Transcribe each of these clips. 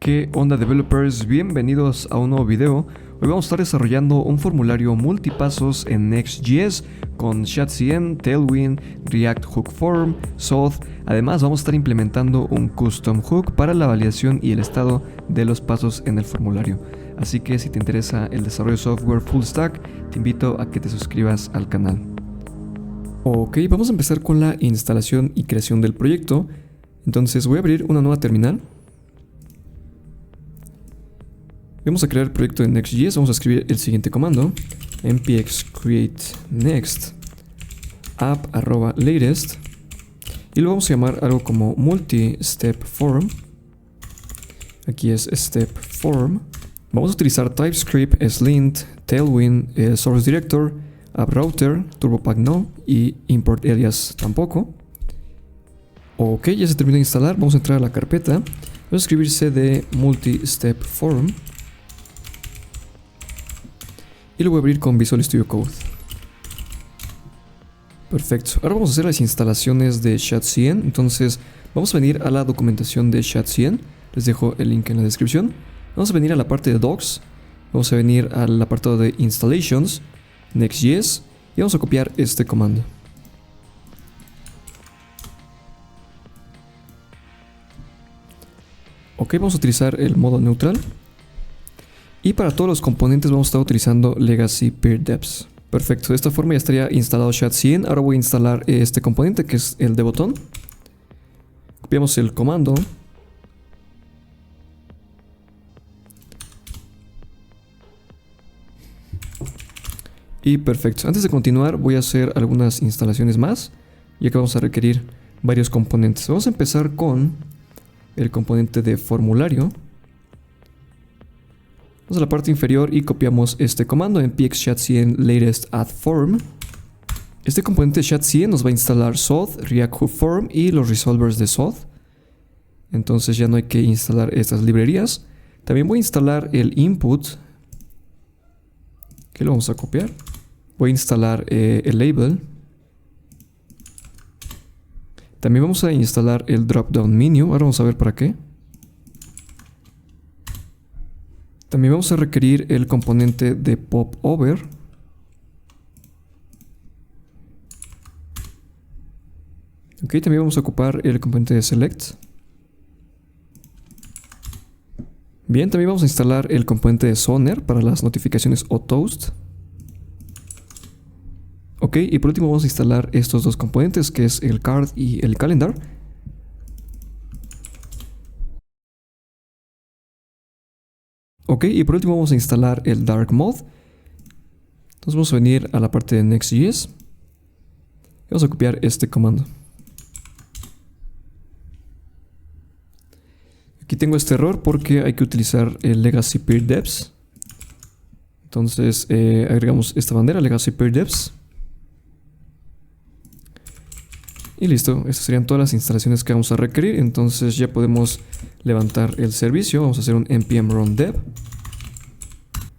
¿Qué onda developers? Bienvenidos a un nuevo video. Hoy vamos a estar desarrollando un formulario multipasos en Next.js con ShadCN, Tailwind, React Hook Form, Zoth. Además vamos a estar implementando un custom hook para la validación y el estado de los pasos en el formulario. Así que si te interesa el desarrollo de software full stack, te invito a que te suscribas al canal. Ok, vamos a empezar con la instalación y creación del proyecto. Entonces voy a abrir una nueva terminal. Vamos a crear el proyecto de Next.js. Vamos a escribir el siguiente comando: npx create next app@latest, y lo vamos a llamar algo como multi-step form. Aquí es step form. Vamos a utilizar TypeScript, Slint, Tailwind, Source Director, App Router, TurboPack no, y Import Alias tampoco. Ok, ya se terminó de instalar. Vamos a entrar a la carpeta. Vamos a escribir cd multi-step form. Y lo voy a abrir con Visual Studio Code. Perfecto. Ahora vamos a hacer las instalaciones de ShadCN. Entonces vamos a venir a la documentación de ShadCN. Les dejo el link en la descripción. Vamos a venir a la parte de Docs. Vamos a venir al apartado de Installations, Next.js. Y vamos a copiar este comando. Ok, vamos a utilizar el modo neutral. Y para todos los componentes vamos a estar utilizando Legacy Peer Deps. Perfecto, de esta forma ya estaría instalado ShadCN. Ahora voy a instalar este componente que es el de botón. Copiamos el comando. Y perfecto, antes de continuar voy a hacer algunas instalaciones más, ya que vamos a requerir varios componentes. Vamos a empezar con el componente de formulario. Vamos a la parte inferior y copiamos este comando: npx ShadCN latest add form. Este componente de ShadCN nos va a instalar Zoth, React Hook Form y los resolvers de Zoth. Entonces ya no hay que instalar estas librerías. También voy a instalar el input, que lo vamos a copiar. Voy a instalar el label. También vamos a instalar el drop-down menu. Ahora vamos a ver para qué. También vamos a requerir el componente de popover. Ok, también vamos a ocupar el componente de select. Bien, también vamos a instalar el componente de Soner para las notificaciones o toast. Ok, y por último vamos a instalar estos dos componentes, que es el card y el calendar. Ok, y por último vamos a instalar el dark mode. Entonces vamos a venir a la parte de Next.js. Vamos a copiar este comando. Aquí tengo este error porque hay que utilizar el Legacy Peer Deps. Entonces agregamos esta bandera, Legacy Peer Deps. Y listo, estas serían todas las instalaciones que vamos a requerir. Entonces ya podemos levantar el servicio. Vamos a hacer un npm run dev.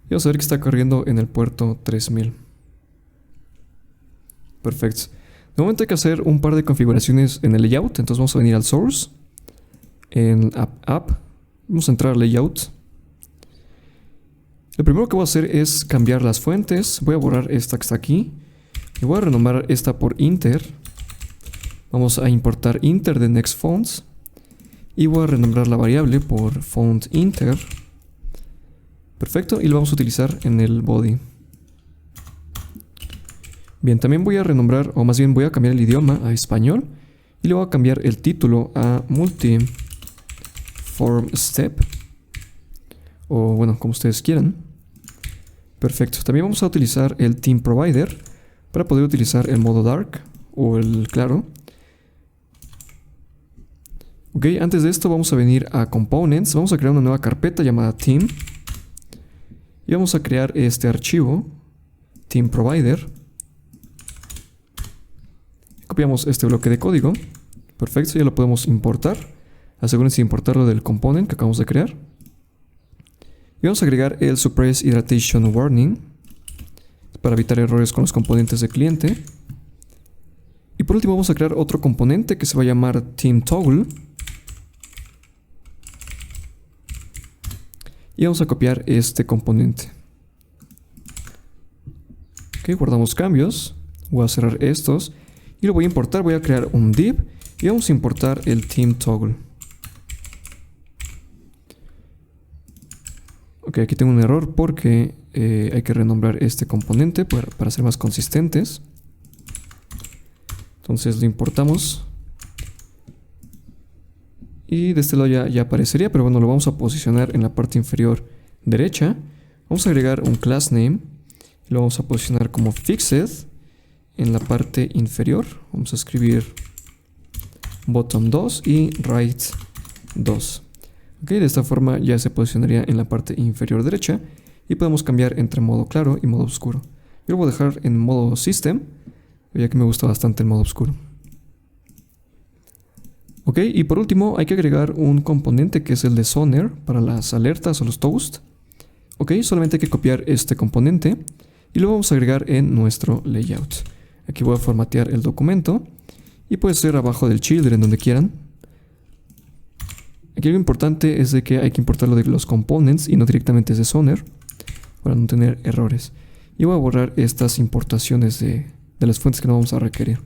Y vamos a ver que está corriendo en el puerto 3000. Perfecto. De momento hay que hacer un par de configuraciones en el layout. Entonces vamos a venir al source. En app. Vamos a entrar al layout. Lo primero que voy a hacer es cambiar las fuentes. Voy a borrar esta que está aquí. Y voy a renombrar esta por inter. Vamos a importar inter de next fonts. Y voy a renombrar la variable por font inter. Perfecto, y lo vamos a utilizar en el body. Bien, también voy a renombrar, o más bien voy a cambiar el idioma a español. Y le voy a cambiar el título a multi-form step. O bueno, como ustedes quieran. Perfecto, también vamos a utilizar el theme provider para poder utilizar el modo dark o el claro. Ok, antes de esto vamos a venir a Components. Vamos a crear una nueva carpeta llamada Theme. Y vamos a crear este archivo, Theme Provider. Copiamos este bloque de código. Perfecto, ya lo podemos importar. Asegúrense de importarlo del component que acabamos de crear. Y vamos a agregar el Suppress Hydratation Warning para evitar errores con los componentes de cliente. Y por último vamos a crear otro componente que se va a llamar Theme Toggle. y vamos a copiar este componente. Ok, guardamos cambios. Voy a cerrar estos y lo voy a importar. Voy a crear un div y vamos a importar el theme toggle. Ok, aquí tengo un error porque hay que renombrar este componente para ser más consistentes. Entonces lo importamos. Y de este lado ya aparecería, pero bueno, lo vamos a posicionar en la parte inferior derecha. Vamos a agregar un class name. Lo vamos a posicionar como fixed en la parte inferior. Vamos a escribir bottom 2 y right 2. Ok, de esta forma ya se posicionaría en la parte inferior derecha y podemos cambiar entre modo claro y modo oscuro. Yo lo voy a dejar en modo system, ya que me gusta bastante el modo oscuro. Ok, y por último hay que agregar un componente que es el de Sonar para las alertas o los toast. Ok, solamente hay que copiar este componente y lo vamos a agregar en nuestro layout. Aquí voy a formatear el documento y puede ser abajo del children, donde quieran. Aquí lo importante es de que hay que importarlo de los components y no directamente desde Sonar para no tener errores. Y voy a borrar estas importaciones de las fuentes que no vamos a requerir.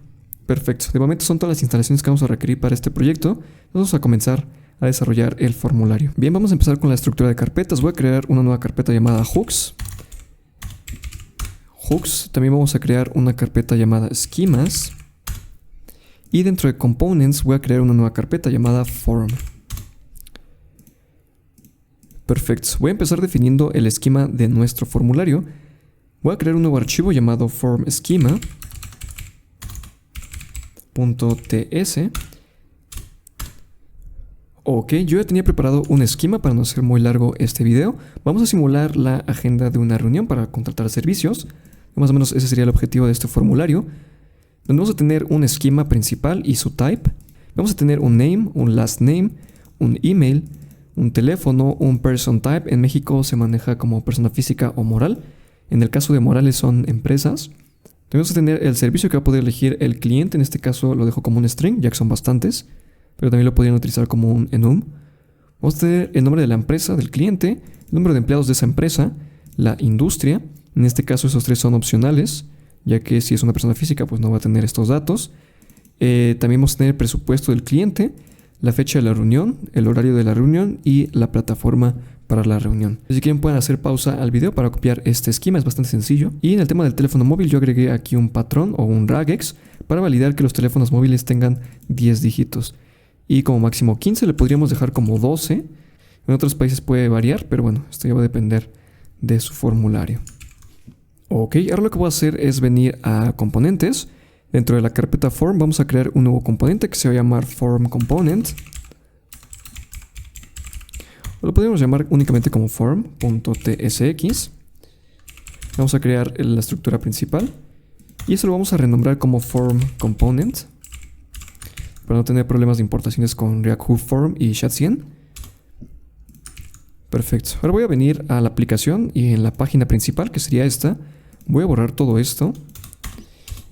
Perfecto, de momento son todas las instalaciones que vamos a requerir para este proyecto. Vamos a comenzar a desarrollar el formulario. Bien, vamos a empezar con la estructura de carpetas. Voy a crear una nueva carpeta llamada hooks. También vamos a crear una carpeta llamada schemas. Y dentro de components voy a crear una nueva carpeta llamada form. Perfecto, voy a empezar definiendo el esquema de nuestro formulario. Voy a crear un nuevo archivo llamado formSchema.ts. Ok, yo ya tenía preparado un esquema para no hacer muy largo este video. Vamos a simular la agenda de una reunión para contratar servicios. Más o menos ese sería el objetivo de este formulario, donde vamos a tener un esquema principal y su type. Vamos a tener un name, un last name, un email, un teléfono, un person type. En México se maneja como persona física o moral. En el caso de morales son empresas. También vamos a tener el servicio que va a poder elegir el cliente. En este caso lo dejo como un string, ya que son bastantes, pero también lo podrían utilizar como un enum. Vamos a tener el nombre de la empresa, del cliente, el número de empleados de esa empresa, la industria. En este caso esos tres son opcionales, ya que si es una persona física pues no va a tener estos datos. También vamos a tener el presupuesto del cliente, la fecha de la reunión, el horario de la reunión y la plataforma para la reunión. Si quieren pueden hacer pausa al video para copiar este esquema, es bastante sencillo. Y en el tema del teléfono móvil yo agregué aquí un patrón o un regex para validar que los teléfonos móviles tengan 10 dígitos. Y como máximo 15 le podríamos dejar como 12. En otros países puede variar, pero bueno, esto ya va a depender de su formulario. Ok, ahora lo que voy a hacer es venir a componentes. Dentro de la carpeta form vamos a crear un nuevo componente que se va a llamar form component. Lo podemos llamar únicamente como form.tsx. Vamos a crear la estructura principal y eso lo vamos a renombrar como form component para no tener problemas de importaciones con React Hook Form y Chat100. Perfecto. Ahora voy a venir a la aplicación y en la página principal, que sería esta, voy a borrar todo esto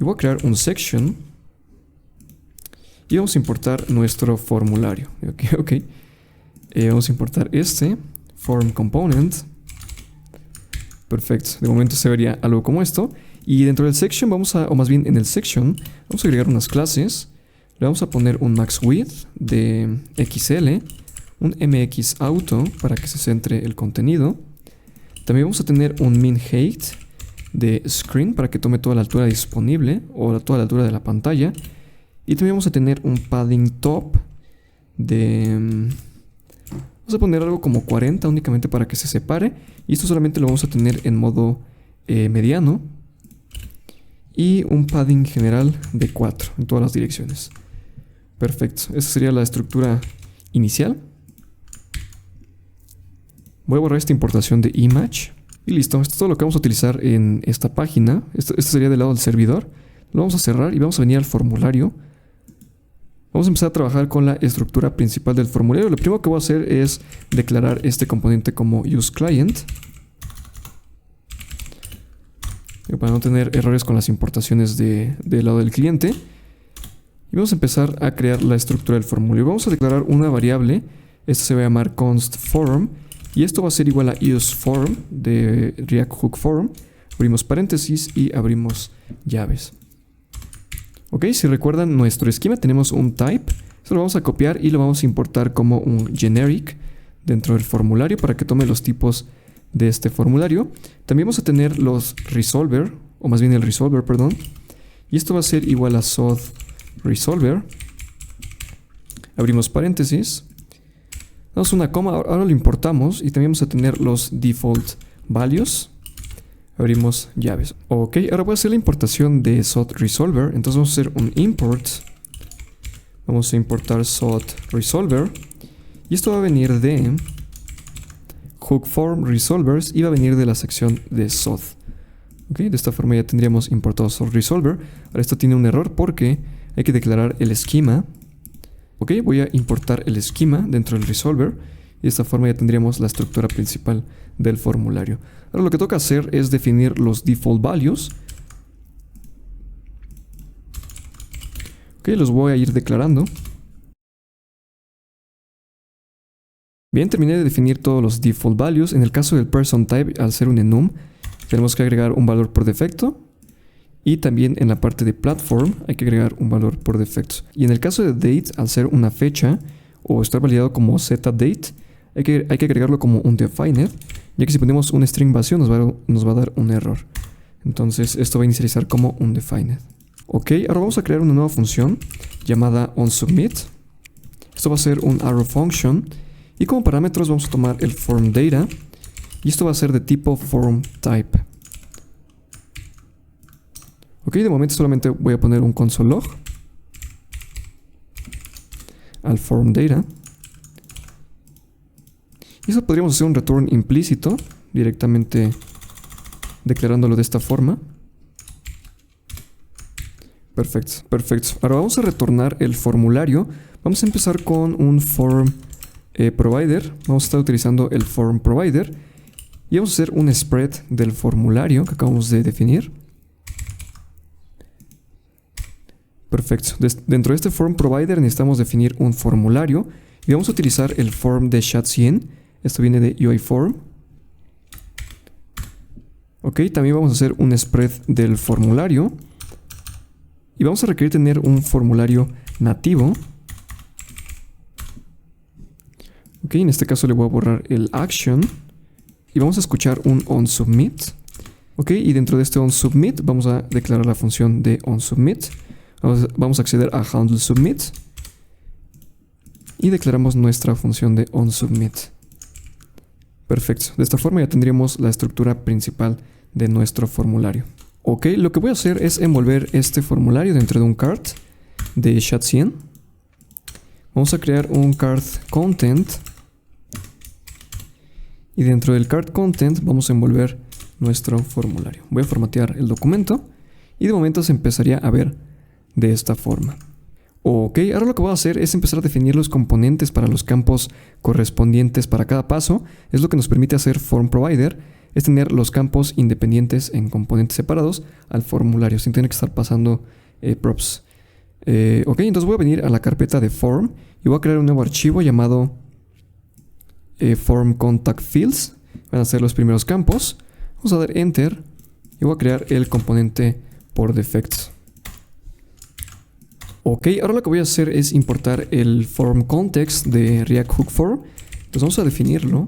y voy a crear un section y vamos a importar nuestro formulario. Ok. Vamos a importar este form component. Perfecto. De momento se vería algo como esto. Y dentro del section o más bien en el section, vamos a agregar unas clases. Le vamos a poner un max width de XL, un MX auto para que se centre el contenido. También vamos a tener un min height de screen para que tome toda la altura disponible o toda la altura de la pantalla. Y también vamos a tener un padding top de... Vamos a poner algo como 40 únicamente para que se separe. Y esto solamente lo vamos a tener en modo mediano. Y un padding general de 4 en todas las direcciones. Perfecto. Esa sería la estructura inicial. Voy a borrar esta importación de image. Y listo. Esto es todo lo que vamos a utilizar en esta página. Esto sería del lado del servidor. Lo vamos a cerrar y vamos a venir al formulario. Vamos a empezar a trabajar con la estructura principal del formulario. Lo primero que voy a hacer es declarar este componente como useClient. Para no tener errores con las importaciones del lado del cliente. Y vamos a empezar a crear la estructura del formulario. Vamos a declarar una variable. Esta se va a llamar const form. Y esto va a ser igual a useForm de React Hook Form. Abrimos paréntesis y abrimos llaves. Ok, si recuerdan nuestro esquema tenemos un type. Esto lo vamos a copiar y lo vamos a importar como un generic dentro del formulario para que tome los tipos de este formulario. También vamos a tener los resolver, o más bien el resolver, perdón. Y esto va a ser igual a sod resolver. Abrimos paréntesis. Damos una coma, ahora lo importamos y también vamos a tener los default values. Abrimos llaves. Ok, ahora voy a hacer la importación de sod resolver. Entonces vamos a hacer un import. Vamos a importar sod resolver. Y esto va a venir de hook form resolvers y va a venir de la sección de sod. Ok, de esta forma ya tendríamos importado sod resolver. Ahora esto tiene un error porque hay que declarar el esquema. Ok, voy a importar el esquema dentro del resolver y de esta forma ya tendríamos la estructura principal del formulario. Ahora lo que toca hacer es definir los default values. Ok, los voy a ir declarando. Bien, terminé de definir todos los default values. En el caso del person type, al ser un enum, tenemos que agregar un valor por defecto. Y también en la parte de platform hay que agregar un valor por defecto. Y en el caso de date, al ser una fecha o estar validado como setDate, hay que agregarlo como un defined, ya que si ponemos un string vacío nos va a dar un error. Entonces esto va a inicializar como un defined. Ok, ahora vamos a crear una nueva función llamada onSubmit. Esto va a ser un arrow function y como parámetros vamos a tomar el form data y esto va a ser de tipo form type. Ok, de momento solamente voy a poner un console log al form data. Y eso podríamos hacer un return implícito, directamente declarándolo de esta forma. Perfecto, perfecto. Ahora vamos a retornar el formulario. Vamos a empezar con un form provider. Vamos a estar utilizando el form provider. Y vamos a hacer un spread del formulario que acabamos de definir. Perfecto. Dentro de este form provider necesitamos definir un formulario y vamos a utilizar el form de ShadCN. Esto viene de UIForm. Ok, también vamos a hacer un spread del formulario y vamos a requerir tener un formulario nativo. Ok, en este caso le voy a borrar el action y vamos a escuchar un onSubmit. Ok, y dentro de este onSubmit vamos a declarar la función de onSubmit. Vamos a acceder a handleSubmit y declaramos nuestra función de onSubmit. Perfecto, de esta forma ya tendríamos la estructura principal de nuestro formulario. Ok, lo que voy a hacer es envolver este formulario dentro de un card de ShadCN. Vamos a crear un card content y dentro del card content vamos a envolver nuestro formulario. Voy a formatear el documento y de momento se empezaría a ver de esta forma. Ok, ahora lo que voy a hacer es empezar a definir los componentes para los campos correspondientes para cada paso. Es lo que nos permite hacer form provider, es tener los campos independientes en componentes separados al formulario sin tener que estar pasando props. Ok, entonces voy a venir a la carpeta de form y voy a crear un nuevo archivo llamado form contact fields. Van a ser los primeros campos. Vamos a dar enter y voy a crear el componente por defecto. Ok, ahora lo que voy a hacer es importar el form context de React Hook Form. Entonces vamos a definirlo.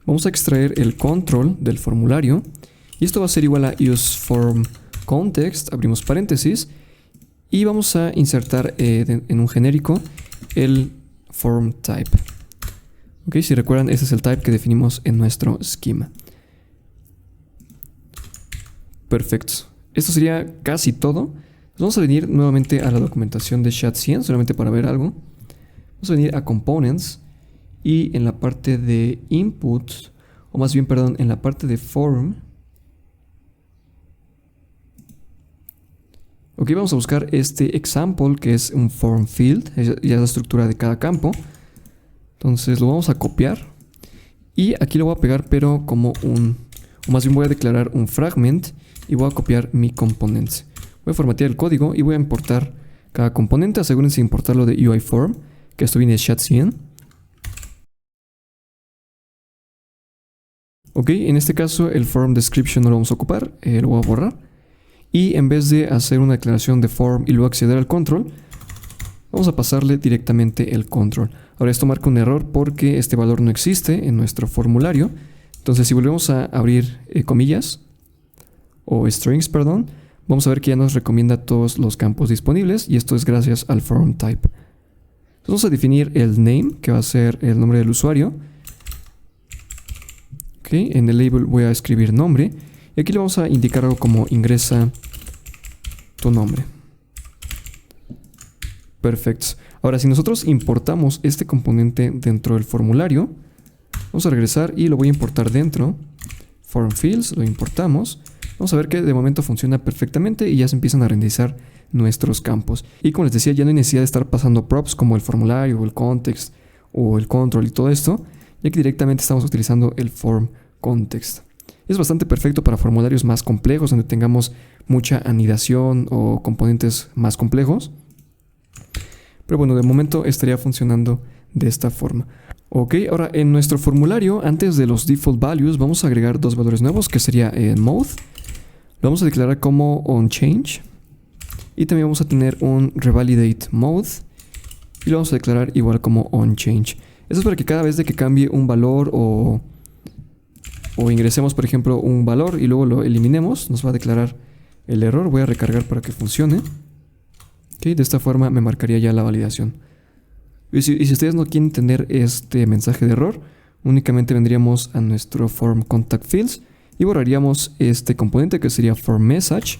Vamos a extraer el control del formulario. Y esto va a ser igual a useFormContext. Abrimos paréntesis. Y vamos a insertar en un genérico el form type. Ok, si recuerdan, ese es el type que definimos en nuestro esquema. Perfecto. Esto sería casi todo. Vamos a venir nuevamente a la documentación de ShadCN, solamente para ver algo. Vamos a venir a Components y en la parte de Input, o más bien, perdón, en la parte de Form. Ok, vamos a buscar este example que es un form field, ya es la estructura de cada campo. Entonces lo vamos a copiar y aquí lo voy a pegar, pero como o más bien voy a declarar un fragment y voy a copiar mi componente. Voy a formatear el código y voy a importar cada componente. Asegúrense de importarlo de UIForm, que esto viene de ShadCN. Ok, en este caso el form description no lo vamos a ocupar, lo voy a borrar. Y en vez de hacer una declaración de form y luego acceder al control, vamos a pasarle directamente el control. Ahora esto marca un error porque este valor no existe en nuestro formulario. Entonces si volvemos a abrir comillas o strings, perdón, vamos a ver que ya nos recomienda todos los campos disponibles y esto es gracias al form type. Entonces vamos a definir el name, que va a ser el nombre del usuario. Okay, en el label voy a escribir nombre y aquí le vamos a indicar algo como ingresa tu nombre. Perfecto. Ahora si nosotros importamos este componente dentro del formulario, vamos a regresar y lo voy a importar dentro. Form fields, lo importamos. Vamos a ver que de momento funciona perfectamente y ya se empiezan a renderizar nuestros campos. Y como les decía, ya no hay necesidad de estar pasando props como el formulario o el context o el control y todo esto, ya que directamente estamos utilizando el form context. Es bastante perfecto para formularios más complejos donde tengamos mucha anidación o componentes más complejos. Pero bueno, de momento estaría funcionando de esta forma. Ok, ahora en nuestro formulario, antes de los default values, vamos a agregar dos valores nuevos, que sería el mode. Lo vamos a declarar como onChange. Y también vamos a tener un revalidate mode. Y lo vamos a declarar igual como onChange. Eso es para que cada vez de que cambie un valor o ingresemos, por ejemplo, un valor y luego lo eliminemos, nos va a declarar el error. Voy a recargar para que funcione. Okay, de esta forma me marcaría ya la validación. Y si ustedes no quieren tener este mensaje de error, únicamente vendríamos a nuestro form contact fields y borraríamos este componente que sería form message.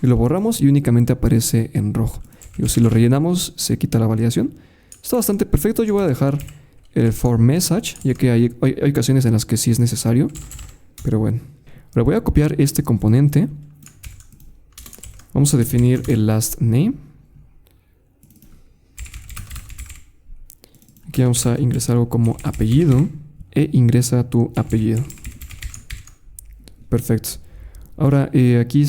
Y lo borramos y únicamente aparece en rojo. Y si lo rellenamos, se quita la validación. Está bastante perfecto. Yo voy a dejar el form message, ya que hay ocasiones en las que sí es necesario. Pero bueno. Ahora voy a copiar este componente. Vamos a definir el last name. Aquí vamos a ingresar algo como apellido. E ingresa tu apellido. Perfecto. Ahora aquí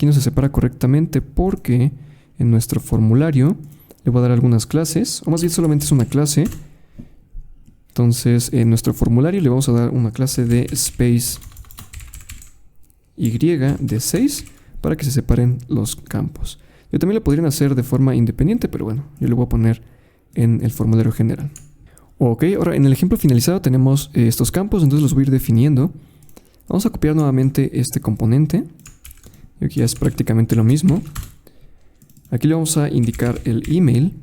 no se separa correctamente porque en nuestro formulario le voy a dar algunas clases. O más bien solamente es una clase. Entonces en nuestro formulario le vamos a dar una clase de space y de 6 para que se separen los campos. Yo también lo podrían hacer de forma independiente, pero bueno, yo le voy a poner en el formulario general. Ok, ahora en el ejemplo finalizado tenemos estos campos, entonces los voy a ir definiendo. Vamos a copiar nuevamente este componente. Y aquí ya es prácticamente lo mismo. Aquí le vamos a indicar el email.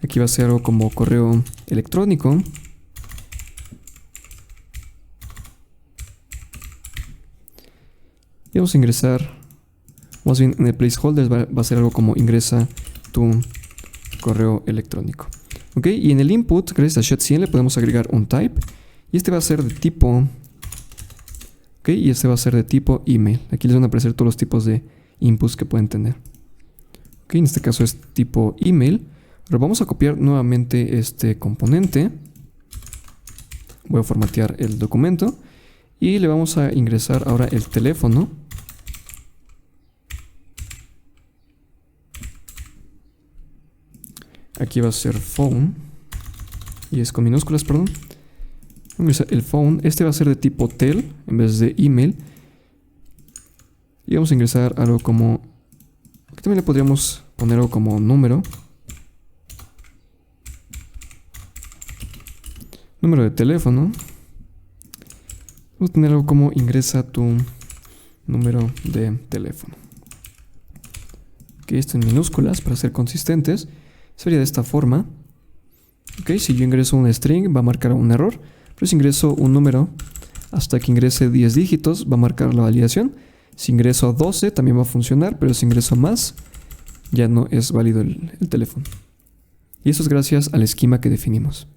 Aquí va a ser algo como correo electrónico. Y vamos a ingresar, más bien en el placeholder va a ser algo como ingresa tu correo electrónico. Ok, y en el input, gracias a SHA-100 le podemos agregar un type. Y este va a ser de tipo... Ok, y este va a ser de tipo email. Aquí les van a aparecer todos los tipos de inputs que pueden tener. Ok, en este caso es tipo email. Ahora vamos a copiar nuevamente este componente. Voy a formatear el documento. Y le vamos a ingresar ahora el teléfono. Aquí va a ser phone. Y es con minúsculas, perdón. El phone, este va a ser de tipo tel en vez de email. Y vamos a ingresar algo como... Aquí también le podríamos poner algo como número. Número de teléfono. Vamos a tener algo como ingresa tu número de teléfono. Ok, esto en minúsculas para ser consistentes. Sería de esta forma. Ok, si yo ingreso un string va a marcar un error. Pero si ingreso un número hasta que ingrese 10 dígitos va a marcar la validación. Si ingreso 12 también va a funcionar, pero si ingreso más ya no es válido el teléfono. Y eso es gracias al esquema que definimos.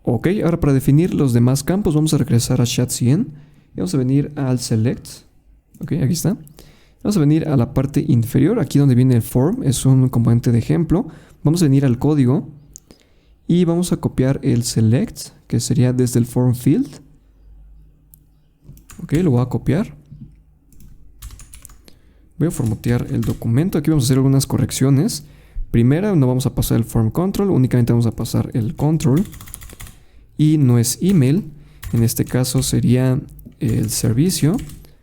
Ok, ahora para definir los demás campos vamos a regresar a SHA-100 y vamos a venir al select. Ok, aquí está. Vamos a venir a la parte inferior, aquí donde viene el form, es un componente de ejemplo. Vamos a venir al código y vamos a copiar el select, que sería desde el form field. Ok, lo voy a copiar. Voy a formatear el documento. Aquí vamos a hacer algunas correcciones. Primera, no vamos a pasar el form control, únicamente vamos a pasar el control. Y no es email. En este caso sería el servicio.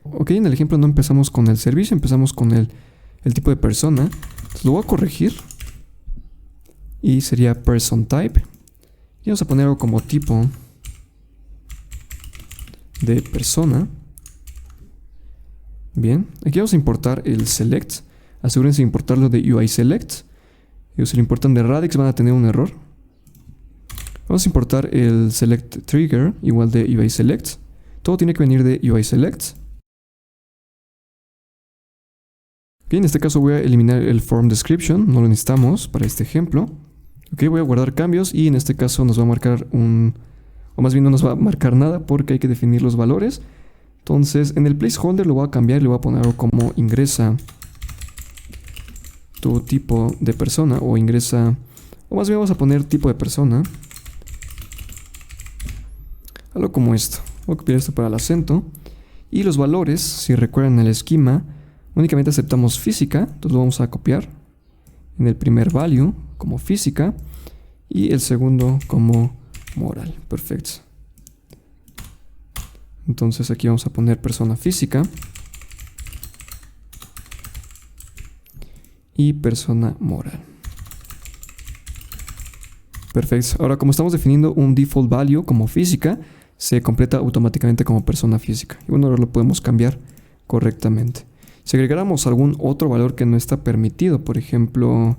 Ok, en el ejemplo no empezamos con el servicio, empezamos con el tipo de persona. Entonces lo voy a corregir. Y sería person type. Y vamos a poner algo como tipo de persona. Bien, aquí vamos a importar el select. Asegúrense de importarlo de UI select. Y si lo importan de Radix van a tener un error. Vamos a importar el select trigger igual de UI select. Todo tiene que venir de UI select. Ok, en este caso voy a eliminar el form description, no lo necesitamos para este ejemplo. Ok, voy a guardar cambios y en este caso nos va a marcar o más bien no nos va a marcar nada porque hay que definir los valores. Entonces en el placeholder lo voy a cambiar y le voy a poner algo como ingresa tu tipo de persona o ingresa, o más bien vamos a poner tipo de persona. Algo como esto. Voy a copiar esto para el acento. Y los valores, si recuerdan el esquema, únicamente aceptamos física, entonces lo vamos a copiar en el primer value como física y el segundo como moral. Perfecto. Entonces aquí vamos a poner persona física y persona moral. Perfecto. Ahora, como estamos definiendo un default value como física, se completa automáticamente como persona física. Y bueno, ahora lo podemos cambiar correctamente. Si agregáramos algún otro valor que no está permitido, por ejemplo,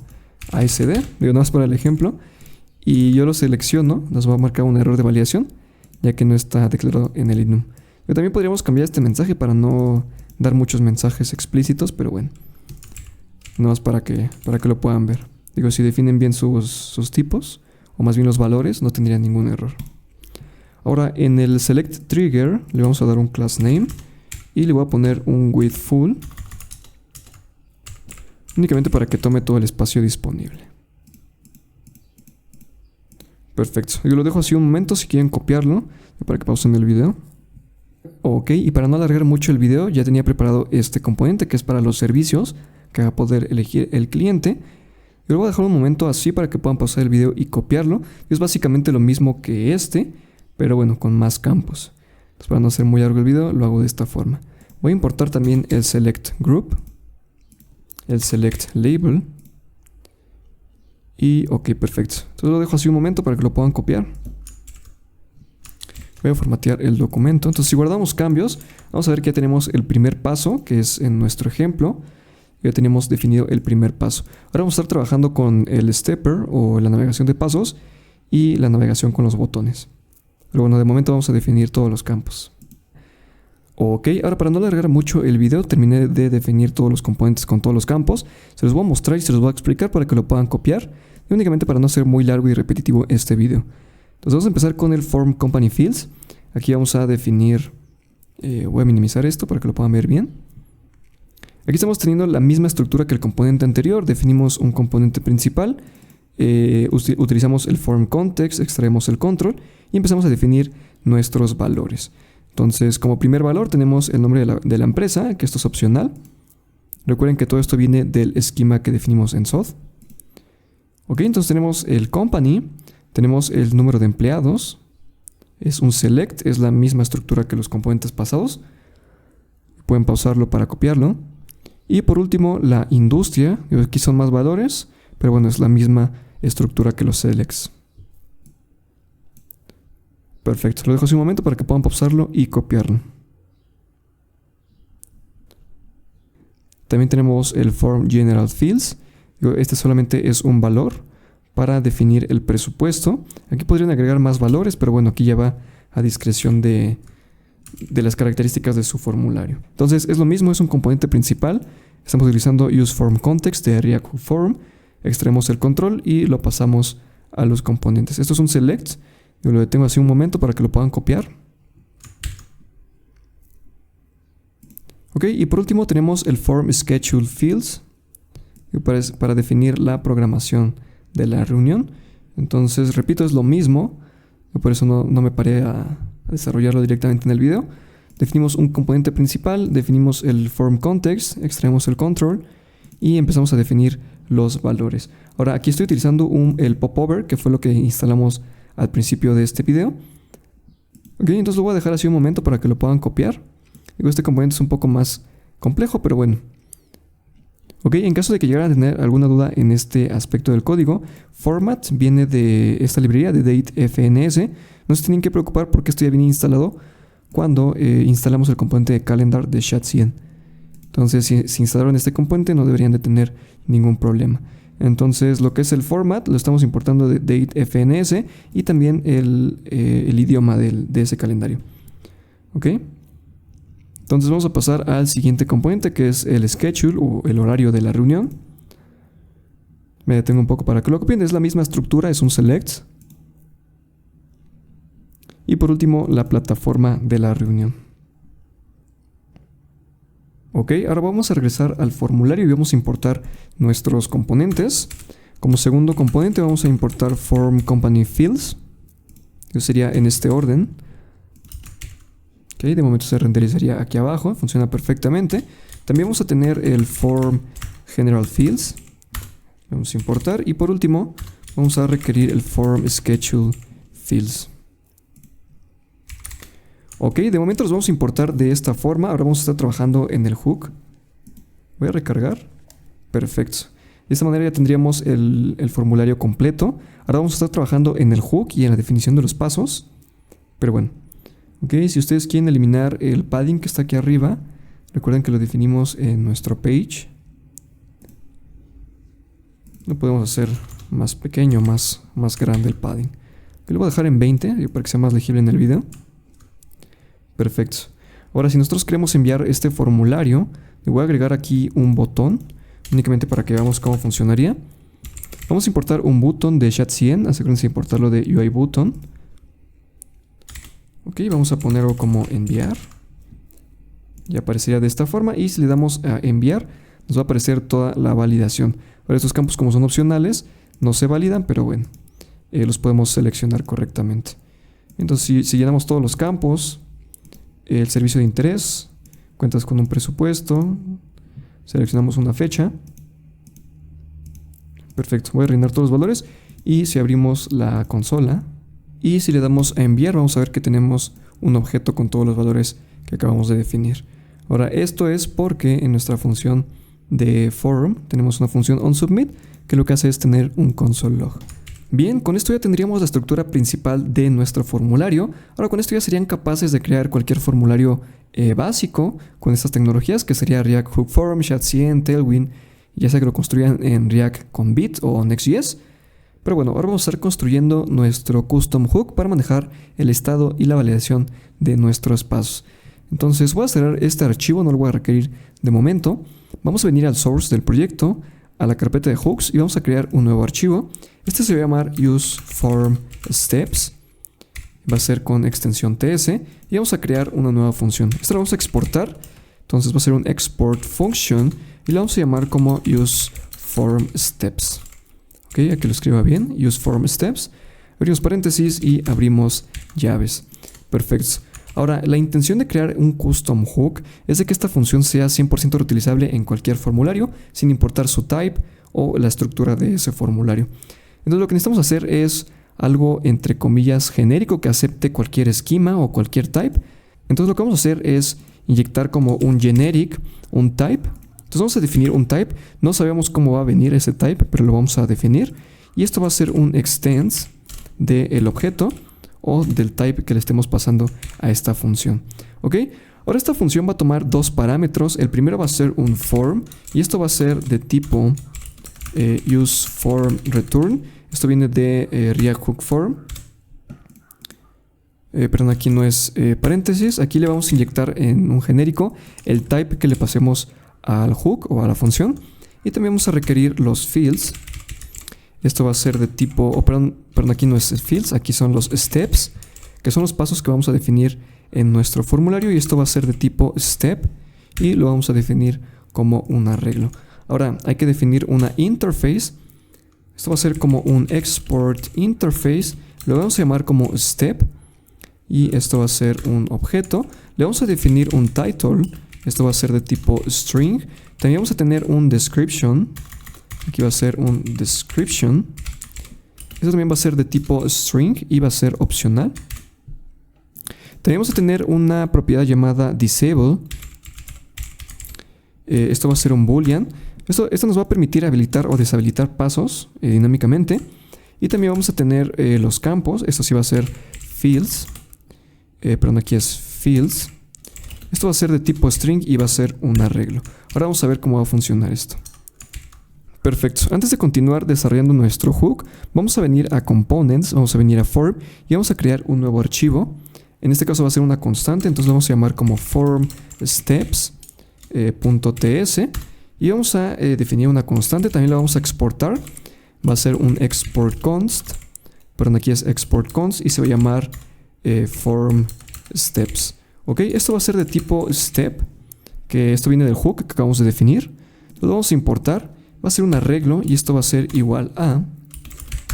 ASD, digo nada más para el ejemplo, y yo lo selecciono, nos va a marcar un error de validación, ya que no está declarado en el enum. Pero también podríamos cambiar este mensaje para no dar muchos mensajes explícitos, pero bueno, nada más para que lo puedan ver. Digo, si definen bien sus tipos, o más bien los valores, no tendría ningún error. Ahora, en el select trigger le vamos a dar un class name y le voy a poner un width full, únicamente para que tome todo el espacio disponible. Perfecto. Yo lo dejo así un momento si quieren copiarlo, para que pausen el video. Ok, y para no alargar mucho el video, ya tenía preparado este componente que es para los servicios que va a poder elegir el cliente. Yo lo voy a dejar un momento así para que puedan pausar el video y copiarlo. Es básicamente lo mismo que este, pero bueno, con más campos. Entonces, para no hacer muy largo el video, lo hago de esta forma. Voy a importar también el select group, el select label. Y ok, perfecto. Entonces lo dejo así un momento para que lo puedan copiar. Voy a formatear el documento. Entonces si guardamos cambios, vamos a ver que ya tenemos el primer paso, que es en nuestro ejemplo. Ya tenemos definido el primer paso. Ahora vamos a estar trabajando con el stepper o la navegación de pasos y la navegación con los botones. Pero bueno, de momento vamos a definir todos los campos. Ok, ahora para no alargar mucho el video, terminé de definir todos los componentes con todos los campos. Se los voy a mostrar y se los voy a explicar para que lo puedan copiar. Y únicamente para no ser muy largo y repetitivo este video. Entonces vamos a empezar con el Form Company Fields. Aquí vamos a definir, voy a minimizar esto para que lo puedan ver bien. Aquí estamos teniendo la misma estructura que el componente anterior. Definimos un componente principal, utilizamos el Form Context, extraemos el control y empezamos a definir nuestros valores. Entonces, como primer valor tenemos el nombre de la empresa, que esto es opcional. Recuerden que todo esto viene del esquema que definimos en SOD. Ok, entonces tenemos el company, tenemos el número de empleados, es un select, es la misma estructura que los componentes pasados. Pueden pausarlo para copiarlo. Y por último, la industria, aquí son más valores, pero bueno, es la misma estructura que los selects. Perfecto, lo dejo así un momento para que puedan pausarlo y copiarlo. También tenemos el Form General Fields. Este solamente es un valor para definir el presupuesto. Aquí podrían agregar más valores, pero bueno, aquí ya va a discreción de las características de su formulario. Entonces es lo mismo, es un componente principal. Estamos utilizando useFormContext de React Hook Form. Extraemos el control y lo pasamos a los componentes. Esto es un select. Yo lo detengo así un momento para que lo puedan copiar. Ok, y por último tenemos el Form Schedule Fields para definir la programación de la reunión. Entonces, repito, es lo mismo. Por eso no me paré a desarrollarlo directamente en el video. Definimos un componente principal, definimos el Form Context, extraemos el control y empezamos a definir los valores. Ahora, aquí estoy utilizando el popover, que fue lo que instalamos al principio de este video. Ok, entonces lo voy a dejar así un momento para que lo puedan copiar. Digo, este componente es un poco más complejo, pero bueno. Ok, en caso de que llegaran a tener alguna duda en este aspecto del código, format viene de esta librería de datefns. No se tienen que preocupar porque esto ya viene instalado cuando instalamos el componente de calendar de SHA-100. Entonces, si instalaron este componente, no deberían de tener ningún problema. Entonces, lo que es el format lo estamos importando de datefns y también el idioma de ese calendario. Ok. Entonces vamos a pasar al siguiente componente, que es el schedule o el horario de la reunión. Me detengo un poco para que lo copien. Es la misma estructura, es un select. Y por último, la plataforma de la reunión. Ok, ahora vamos a regresar al formulario y vamos a importar nuestros componentes. Como segundo componente vamos a importar form company fields. Que sería en este orden. De momento se renderizaría aquí abajo, funciona perfectamente. También vamos a tener el form general fields. Vamos a importar. Y por último, vamos a requerir el form schedule fields. Ok, de momento los vamos a importar de esta forma. Ahora vamos a estar trabajando en el hook. Voy a recargar. Perfecto. De esta manera ya tendríamos el formulario completo. Ahora vamos a estar trabajando en el hook y en la definición de los pasos. Pero bueno. Ok, si ustedes quieren eliminar el padding que está aquí arriba, recuerden que lo definimos en nuestro page. Lo podemos hacer más pequeño, más grande el padding. Lo voy a dejar en 20 para que sea más legible en el video. Perfecto. Ahora, si nosotros queremos enviar este formulario, le voy a agregar aquí un botón, únicamente para que veamos cómo funcionaría. Vamos a importar un button de SHA-100, asegúrense de importarlo de UI button. Ok, vamos a ponerlo como enviar. Y aparecería de esta forma. Y si le damos a enviar, nos va a aparecer toda la validación. Ahora, estos campos, como son opcionales, no se validan, pero bueno, los podemos seleccionar correctamente. Entonces, si llenamos todos los campos, el servicio de interés, cuentas con un presupuesto, seleccionamos una fecha. Perfecto, voy a rellenar todos los valores. Y si abrimos la consola, y si le damos a enviar, vamos a ver que tenemos un objeto con todos los valores que acabamos de definir. Ahora, esto es porque en nuestra función de form tenemos una función onSubmit que lo que hace es tener un console log. Bien, con esto ya tendríamos la estructura principal de nuestro formulario. Ahora con esto ya serían capaces de crear cualquier formulario básico con estas tecnologías, que sería React Hook Form, SHA-100, Tailwind, ya sea que lo construyan en React con Bit o Next.js. Pero bueno, ahora vamos a estar construyendo nuestro custom hook para manejar el estado y la validación de nuestros pasos. Entonces voy a cerrar este archivo, no lo voy a requerir de momento. Vamos a venir al source del proyecto, a la carpeta de hooks y vamos a crear un nuevo archivo. Este se va a llamar useFormSteps. Va a ser con extensión TS y vamos a crear una nueva función. Esta la vamos a exportar. Entonces va a ser un export function y la vamos a llamar como useFormSteps. Ok, aquí lo escriba bien, useFormSteps. Abrimos paréntesis y abrimos llaves. Perfecto. Ahora, la intención de crear un custom hook es de que esta función sea 100% reutilizable en cualquier formulario, sin importar su type o la estructura de ese formulario. Entonces lo que necesitamos hacer es algo entre comillas genérico que acepte cualquier esquema o cualquier type. Entonces lo que vamos a hacer es inyectar como un generic, un type. Entonces vamos a definir un type. No sabemos cómo va a venir ese type, pero lo vamos a definir. Y esto va a ser un extends del objeto o del type que le estemos pasando a esta función. ¿Ok? Ahora esta función va a tomar dos parámetros. El primero va a ser un form y esto va a ser de tipo useFormReturn. Esto viene de React Hook Form. Perdón, aquí no es paréntesis. Aquí le vamos a inyectar en un genérico el type que le pasemos al hook o a la función. Y también vamos a requerir los fields. Esto va a ser de tipo, perdón, aquí no es fields, aquí son los steps, que son los pasos que vamos a definir en nuestro formulario. Y esto va a ser de tipo step y lo vamos a definir como un arreglo. Ahora hay que definir una interface. Esto va a ser como un export interface. Lo vamos a llamar como step. Y esto va a ser un objeto. Le vamos a definir un title. Esto va a ser de tipo string. También vamos a tener un description. Aquí va a ser un description. Esto también va a ser de tipo string y va a ser opcional. También vamos a tener una propiedad llamada disable. Esto va a ser un boolean. Esto nos va a permitir habilitar o deshabilitar pasos dinámicamente. Y también vamos a tener los campos. Esto sí va a ser fields. Perdón, aquí es fields. Esto va a ser de tipo string y va a ser un arreglo. Ahora vamos a ver cómo va a funcionar esto. Perfecto. Antes de continuar desarrollando nuestro hook, vamos a venir a Components, vamos a venir a Form y vamos a crear un nuevo archivo. En este caso va a ser una constante, entonces lo vamos a llamar como Form Steps .ts y vamos a definir una constante, también la vamos a exportar. Va a ser un export const, perdón, aquí es export const y se va a llamar Form Steps. Ok, esto va a ser de tipo step, que esto viene del hook que acabamos de definir. Lo vamos a importar. Va a ser un arreglo y esto va a ser igual a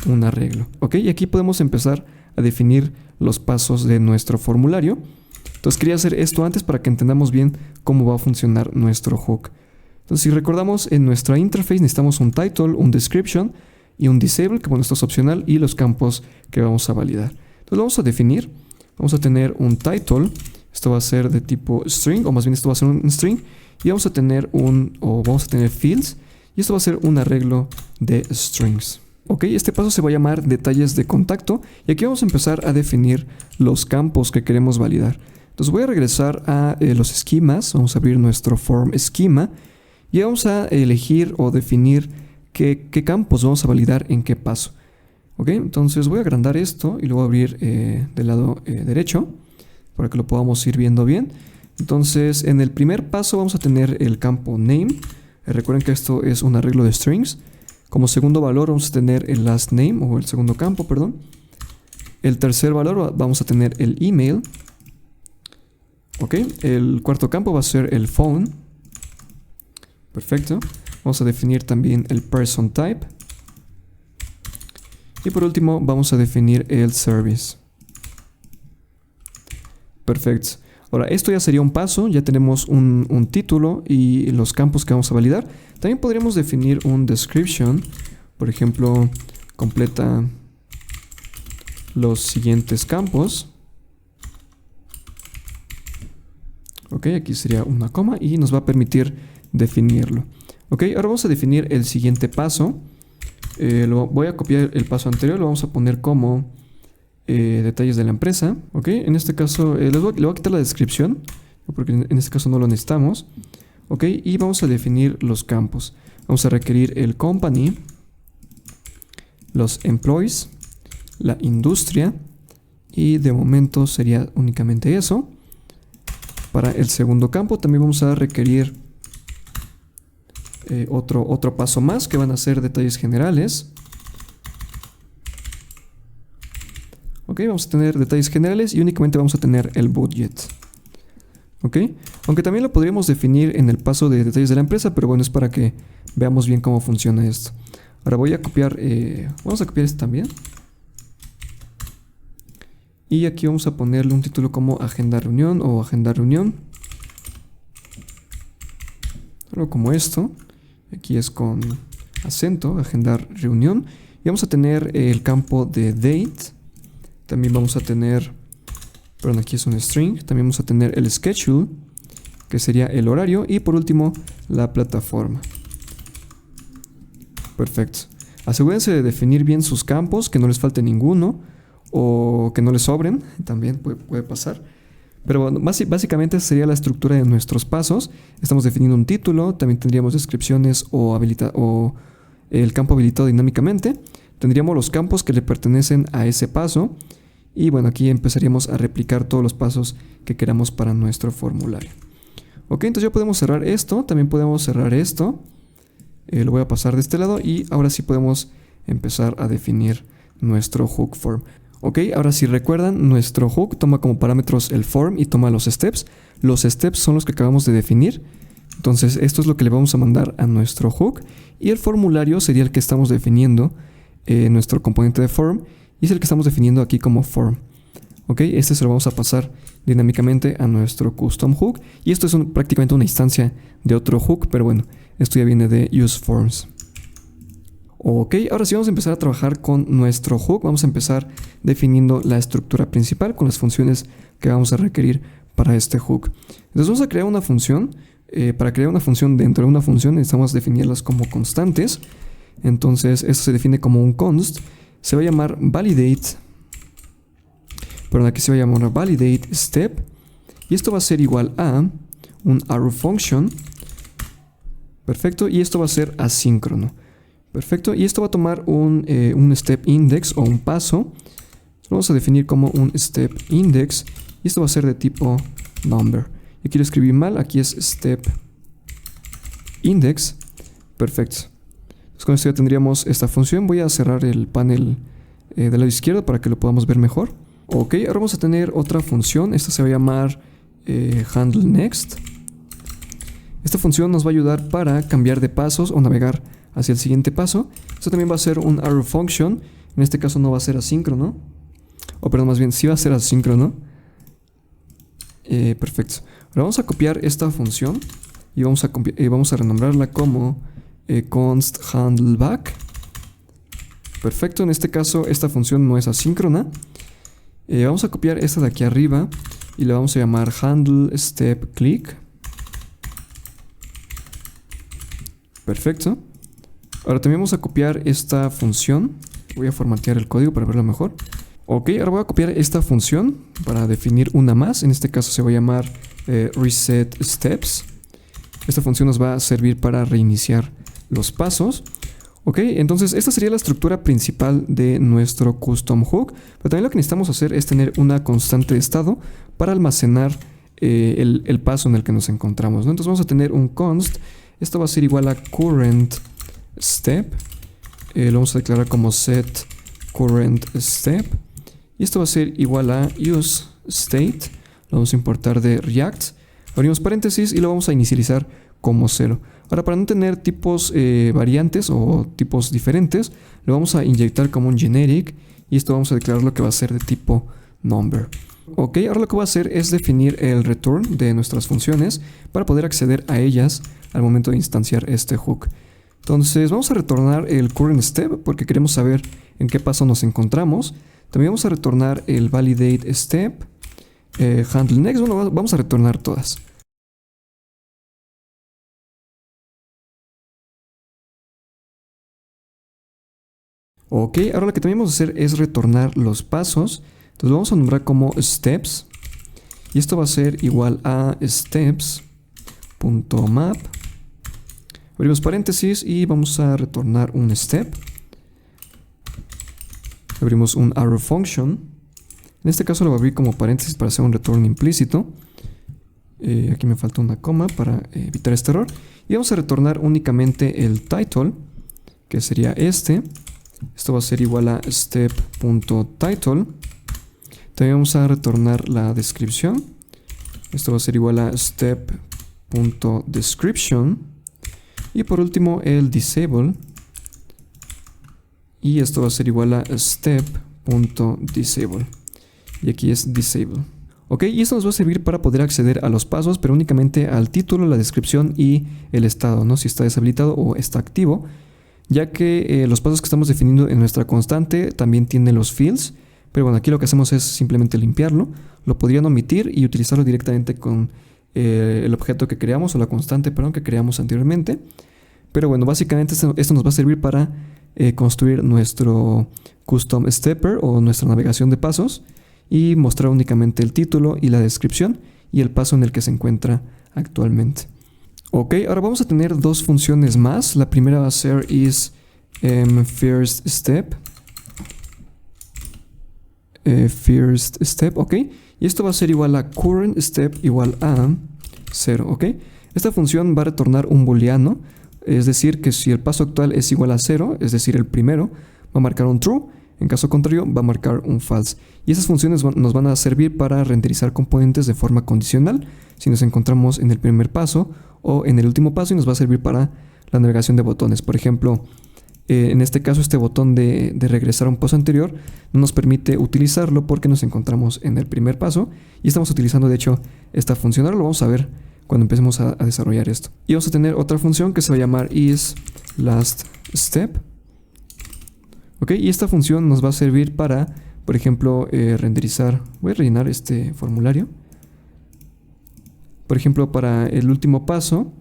un arreglo. ¿Ok? Y aquí podemos empezar a definir los pasos de nuestro formulario. Entonces quería hacer esto antes para que entendamos bien cómo va a funcionar nuestro hook. Entonces si recordamos, en nuestra interface necesitamos un title, un description y un disable, que bueno, esto es opcional, y los campos que vamos a validar. Entonces lo vamos a definir. Vamos a tener un title. Esto va a ser de tipo string, o más bien esto va a ser un string. Y vamos a tener fields. Y esto va a ser un arreglo de strings. Ok, este paso se va a llamar detalles de contacto. Y aquí vamos a empezar a definir los campos que queremos validar. Entonces voy a regresar a los esquemas. Vamos a abrir nuestro form esquema. Y vamos a elegir o definir qué campos vamos a validar en qué paso. Ok, entonces voy a agrandar esto y lo voy a abrir del lado derecho para que lo podamos ir viendo bien. Entonces en el primer paso vamos a tener el campo name. Recuerden que esto es un arreglo de strings. Como segundo valor vamos a tener el last name, o el segundo campo, perdón. El tercer valor vamos a tener el email. Ok, el cuarto campo va a ser el phone. Perfecto. Vamos a definir también el person type. Y por último vamos a definir el service. Perfecto. Ahora, esto ya sería un paso, ya tenemos un título y los campos que vamos a validar. También podríamos definir un description. Por ejemplo, completa los siguientes campos. Ok, aquí sería una coma y nos va a permitir definirlo. Ok, ahora vamos a definir el siguiente paso. Voy a copiar el paso anterior, lo vamos a poner como detalles de la empresa. Ok, en este caso le voy a quitar la descripción porque en este caso no lo necesitamos. Ok, y vamos a definir los campos. Vamos a requerir el company, los employees, la industria y de momento sería únicamente eso. Para el segundo campo también vamos a requerir otro paso más, que van a ser detalles generales. Ok, vamos a tener detalles generales y únicamente vamos a tener el budget. Ok, aunque también lo podríamos definir en el paso de detalles de la empresa, pero bueno, es para que veamos bien cómo funciona esto. Ahora voy a copiar, vamos a copiar este también. Y aquí vamos a ponerle un título como agenda reunión o agenda reunión. Algo como esto. Aquí es con acento, agendar reunión. Y vamos a tener el campo de date. También vamos a tener, perdón, aquí es un string. También vamos a tener el schedule, que sería el horario. Y por último, la plataforma. Perfecto. Asegúrense de definir bien sus campos, que no les falte ninguno. O que no les sobren, también puede pasar. Pero bueno, básicamente esa sería la estructura de nuestros pasos. Estamos definiendo un título, también tendríamos descripciones o el campo habilitado dinámicamente. Tendríamos los campos que le pertenecen a ese paso. Y bueno, aquí empezaríamos a replicar todos los pasos que queramos para nuestro formulario. Ok, entonces ya podemos cerrar esto, también podemos cerrar esto. Lo voy a pasar de este lado y ahora sí podemos empezar a definir nuestro hook form. Ok, ahora si recuerdan, nuestro hook toma como parámetros el form y toma los steps. Los steps son los que acabamos de definir. Entonces esto es lo que le vamos a mandar a nuestro hook. Y el formulario sería el que estamos definiendo nuestro componente de form. Y es el que estamos definiendo aquí como form. Ok, este se lo vamos a pasar dinámicamente a nuestro custom hook. Y esto es prácticamente una instancia de otro hook, pero bueno, esto ya viene de useForms. Ok, ahora sí vamos a empezar a trabajar con nuestro hook. Vamos a empezar definiendo la estructura principal con las funciones que vamos a requerir para este hook. Entonces vamos a crear una función. Para crear una función dentro de una función necesitamos definirlas como constantes. Entonces esto se define como un const. Se va a llamar validate. Perdón, aquí se va a llamar validate step. Y esto va a ser igual a un arrow function. Perfecto. Y esto va a ser asíncrono. Perfecto. Y esto va a tomar un step index o un paso. Lo vamos a definir como un step index. Y esto va a ser de tipo number. Y aquí lo escribí mal. Aquí es step index. Perfecto. Entonces con esto ya tendríamos esta función. Voy a cerrar el panel del lado izquierdo para que lo podamos ver mejor. Ok, ahora vamos a tener otra función. Esta se va a llamar handle next. Esta función nos va a ayudar para cambiar de pasos o navegar hacia el siguiente paso. Esto también va a ser un arrow function. En este caso no va a ser asíncrono. O perdón, más bien sí va a ser asíncrono. Perfecto. Ahora vamos a copiar esta función y vamos a renombrarla como const handle back. Perfecto, en este caso esta función no es asíncrona. Vamos a copiar esta de aquí arriba y la vamos a llamar handle step click. Perfecto. Ahora también vamos a copiar esta función. Voy a formatear el código para verlo mejor. Ok, ahora voy a copiar esta función para definir una más. En este caso se va a llamar reset steps. Esta función nos va a servir para reiniciar los pasos. Ok, entonces esta sería la estructura principal de nuestro custom hook. Pero también lo que necesitamos hacer es tener una constante de estado para almacenar el paso en el que nos encontramos, ¿no? Entonces vamos a tener un const. Esto va a ser igual a current step. Lo vamos a declarar como set current step. Y esto va a ser igual a use state. Lo vamos a importar de React. Abrimos paréntesis y lo vamos a inicializar como 0. Ahora, para no tener tipos variantes o tipos diferentes, lo vamos a inyectar como un generic. Y esto vamos a declarar lo que va a ser de tipo number. Ok, ahora lo que voy a hacer es definir el return de nuestras funciones para poder acceder a ellas al momento de instanciar este hook. Entonces vamos a retornar el current step porque queremos saber en qué paso nos encontramos. También vamos a retornar el validate step, handle next. Bueno, vamos a retornar todas. Ok, ahora lo que también vamos a hacer es retornar los pasos. Entonces lo vamos a nombrar como steps. Y esto va a ser igual a steps.map. Abrimos paréntesis y vamos a retornar un step. Abrimos un arrow function. En este caso lo voy a abrir como paréntesis para hacer un retorno implícito. Aquí me falta una coma para evitar este error. Y vamos a retornar únicamente el title, que sería este. Esto va a ser igual a step.title. También vamos a retornar la descripción. Esto va a ser igual a step.description. Y por último el disable. Y esto va a ser igual a step.disable. Y aquí es disable. Ok, y esto nos va a servir para poder acceder a los pasos, pero únicamente al título, la descripción y el estado, ¿no? Si está deshabilitado o está activo. Ya que los pasos que estamos definiendo en nuestra constante también tienen los fields. Pero bueno, aquí lo que hacemos es simplemente limpiarlo. Lo podrían omitir y utilizarlo directamente con el objeto que creamos o la constante, perdón, que creamos anteriormente. Pero bueno, básicamente esto nos va a servir para construir nuestro custom stepper o nuestra navegación de pasos y mostrar únicamente el título y la descripción y el paso en el que se encuentra actualmente. Ok, ahora vamos a tener dos funciones más. La primera va a ser first step. First step, ok. Y esto va a ser igual a current step igual a 0, ok. Esta función va a retornar un booleano. Es decir, que si el paso actual es igual a 0, es decir, el primero, va a marcar un true. En caso contrario, va a marcar un false. Y esas funciones nos van a servir para renderizar componentes de forma condicional. Si nos encontramos en el primer paso o en el último paso, y nos va a servir para la navegación de botones. Por ejemplo, en este caso, este botón de regresar a un paso anterior no nos permite utilizarlo porque nos encontramos en el primer paso. Y estamos utilizando, de hecho, esta función. Ahora lo vamos a ver cuando empecemos a desarrollar esto. Y vamos a tener otra función que se va a llamar isLastStep. Ok, y esta función nos va a servir para, por ejemplo, renderizar. Voy a rellenar este formulario. Por ejemplo, para el último paso,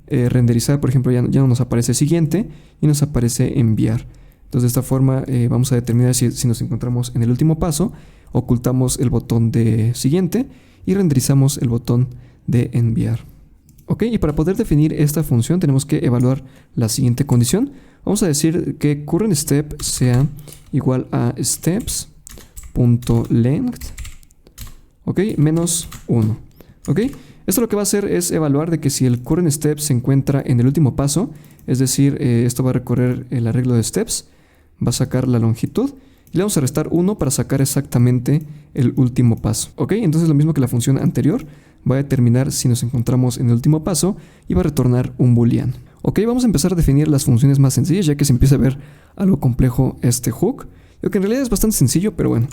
renderizar, por ejemplo, ya no nos aparece siguiente y nos aparece enviar. Entonces de esta forma vamos a determinar si nos encontramos en el último paso, ocultamos el botón de siguiente y renderizamos el botón de enviar. Ok, y para poder definir esta función tenemos que evaluar la siguiente condición. Vamos a decir que currentStep sea igual a steps.length, ok, menos 1. Ok, esto lo que va a hacer es evaluar de que si el currentStep se encuentra en el último paso, es decir, esto va a recorrer el arreglo de steps, va a sacar la longitud y le vamos a restar 1 para sacar exactamente el último paso. Ok, entonces lo mismo que la función anterior, va a determinar si nos encontramos en el último paso y va a retornar un booleano. Ok, vamos a empezar a definir las funciones más sencillas, ya que se empieza a ver algo complejo este hook. Yo que en realidad es bastante sencillo, pero bueno.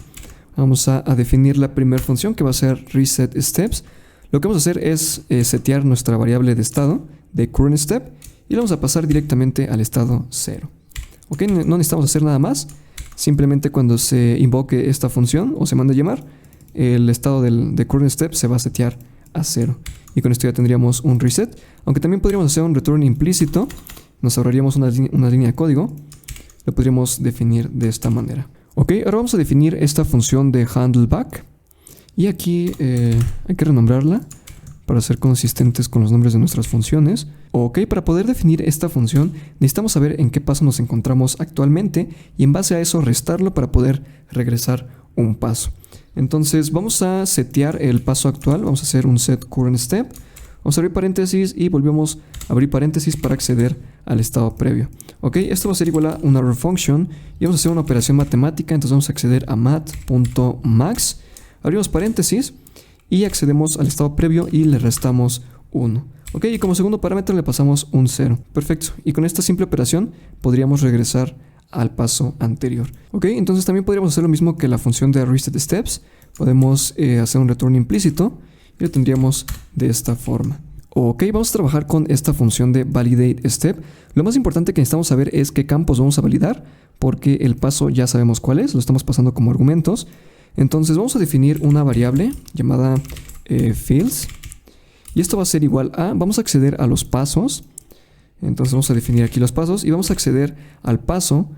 Vamos a definir la primera función, que va a ser resetSteps. Lo que vamos a hacer es setear nuestra variable de estado de currentStep y la vamos a pasar directamente al estado 0. Ok, no necesitamos hacer nada más. Simplemente cuando se invoque esta función o se mande a llamar, el estado de currentStep se va a setear a 0. Y con esto ya tendríamos un reset. Aunque también podríamos hacer un return implícito. Nos ahorraríamos una línea de código. Lo podríamos definir de esta manera. Ok, ahora vamos a definir esta función de handleback. Y aquí hay que renombrarla para ser consistentes con los nombres de nuestras funciones. Ok, para poder definir esta función necesitamos saber en qué paso nos encontramos actualmente y en base a eso restarlo para poder regresar un paso. Entonces vamos a setear el paso actual, vamos a hacer un set currentStep, vamos a abrir paréntesis y volvemos a abrir paréntesis para acceder al estado previo. Ok, esto va a ser igual a una arrow function y vamos a hacer una operación matemática, entonces vamos a acceder a mat.max, abrimos paréntesis y accedemos al estado previo y le restamos 1. Ok, y como segundo parámetro le pasamos un 0. Perfecto, y con esta simple operación podríamos regresar al paso anterior. Ok, entonces también podríamos hacer lo mismo que la función de resetSteps. Podemos hacer un return implícito y lo tendríamos de esta forma. Ok, vamos a trabajar con esta función de validateStep. Lo más importante que necesitamos saber es qué campos vamos a validar, porque el paso ya sabemos cuál es, lo estamos pasando como argumentos. Entonces vamos a definir una variable llamada fields y esto va a ser igual a, vamos a acceder a los pasos. Entonces vamos a definir aquí los pasos y vamos a acceder al paso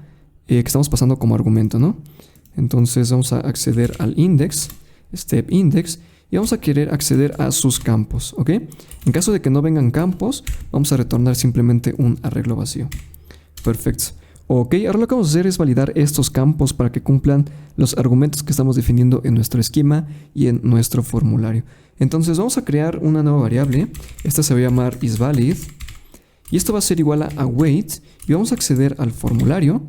que estamos pasando como argumento, ¿no? Entonces vamos a acceder al index, step index, y vamos a querer acceder a sus campos, ¿ok? En caso de que no vengan campos, vamos a retornar simplemente un arreglo vacío. Perfecto. Ok, ahora lo que vamos a hacer es validar estos campos para que cumplan los argumentos que estamos definiendo en nuestro esquema y en nuestro formulario. Entonces vamos a crear una nueva variable, esta se va a llamar isValid. Y esto va a ser igual a await y vamos a acceder al formulario.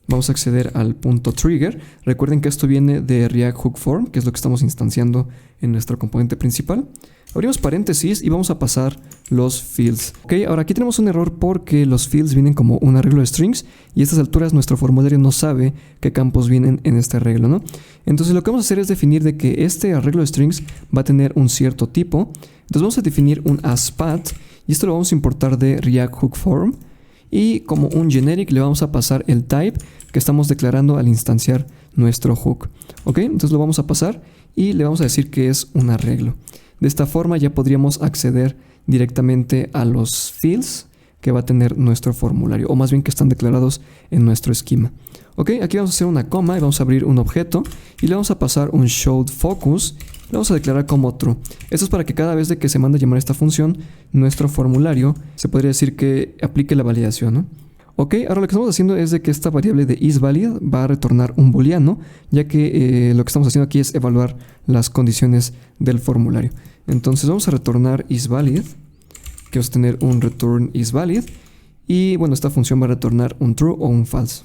Vamos a acceder al punto trigger. Recuerden que esto viene de React Hook Form, que es lo que estamos instanciando en nuestro componente principal. Abrimos paréntesis y vamos a pasar los fields. Ok, ahora aquí tenemos un error porque los fields vienen como un arreglo de strings y a estas alturas nuestro formulario no sabe qué campos vienen en este arreglo, ¿no? Entonces lo que vamos a hacer es definir de que este arreglo de strings va a tener un cierto tipo. Entonces vamos a definir un asPath y esto lo vamos a importar de React Hook Form y como un generic le vamos a pasar el type que estamos declarando al instanciar nuestro hook. Ok, entonces lo vamos a pasar y le vamos a decir que es un arreglo. De esta forma ya podríamos acceder directamente a los fields que va a tener nuestro formulario, o más bien que están declarados en nuestro esquema. Ok, aquí vamos a hacer una coma y vamos a abrir un objeto y le vamos a pasar un showedFocus. Le vamos a declarar como true. Esto es para que cada vez de que se manda a llamar esta función, nuestro formulario se podría decir que aplique la validación, ¿no? Ok, ahora lo que estamos haciendo es de que esta variable de isValid va a retornar un booleano, ya que lo que estamos haciendo aquí es evaluar las condiciones del formulario. Entonces vamos a retornar isValid, que vamos a tener un return isValid, y bueno, esta función va a retornar un true o un false.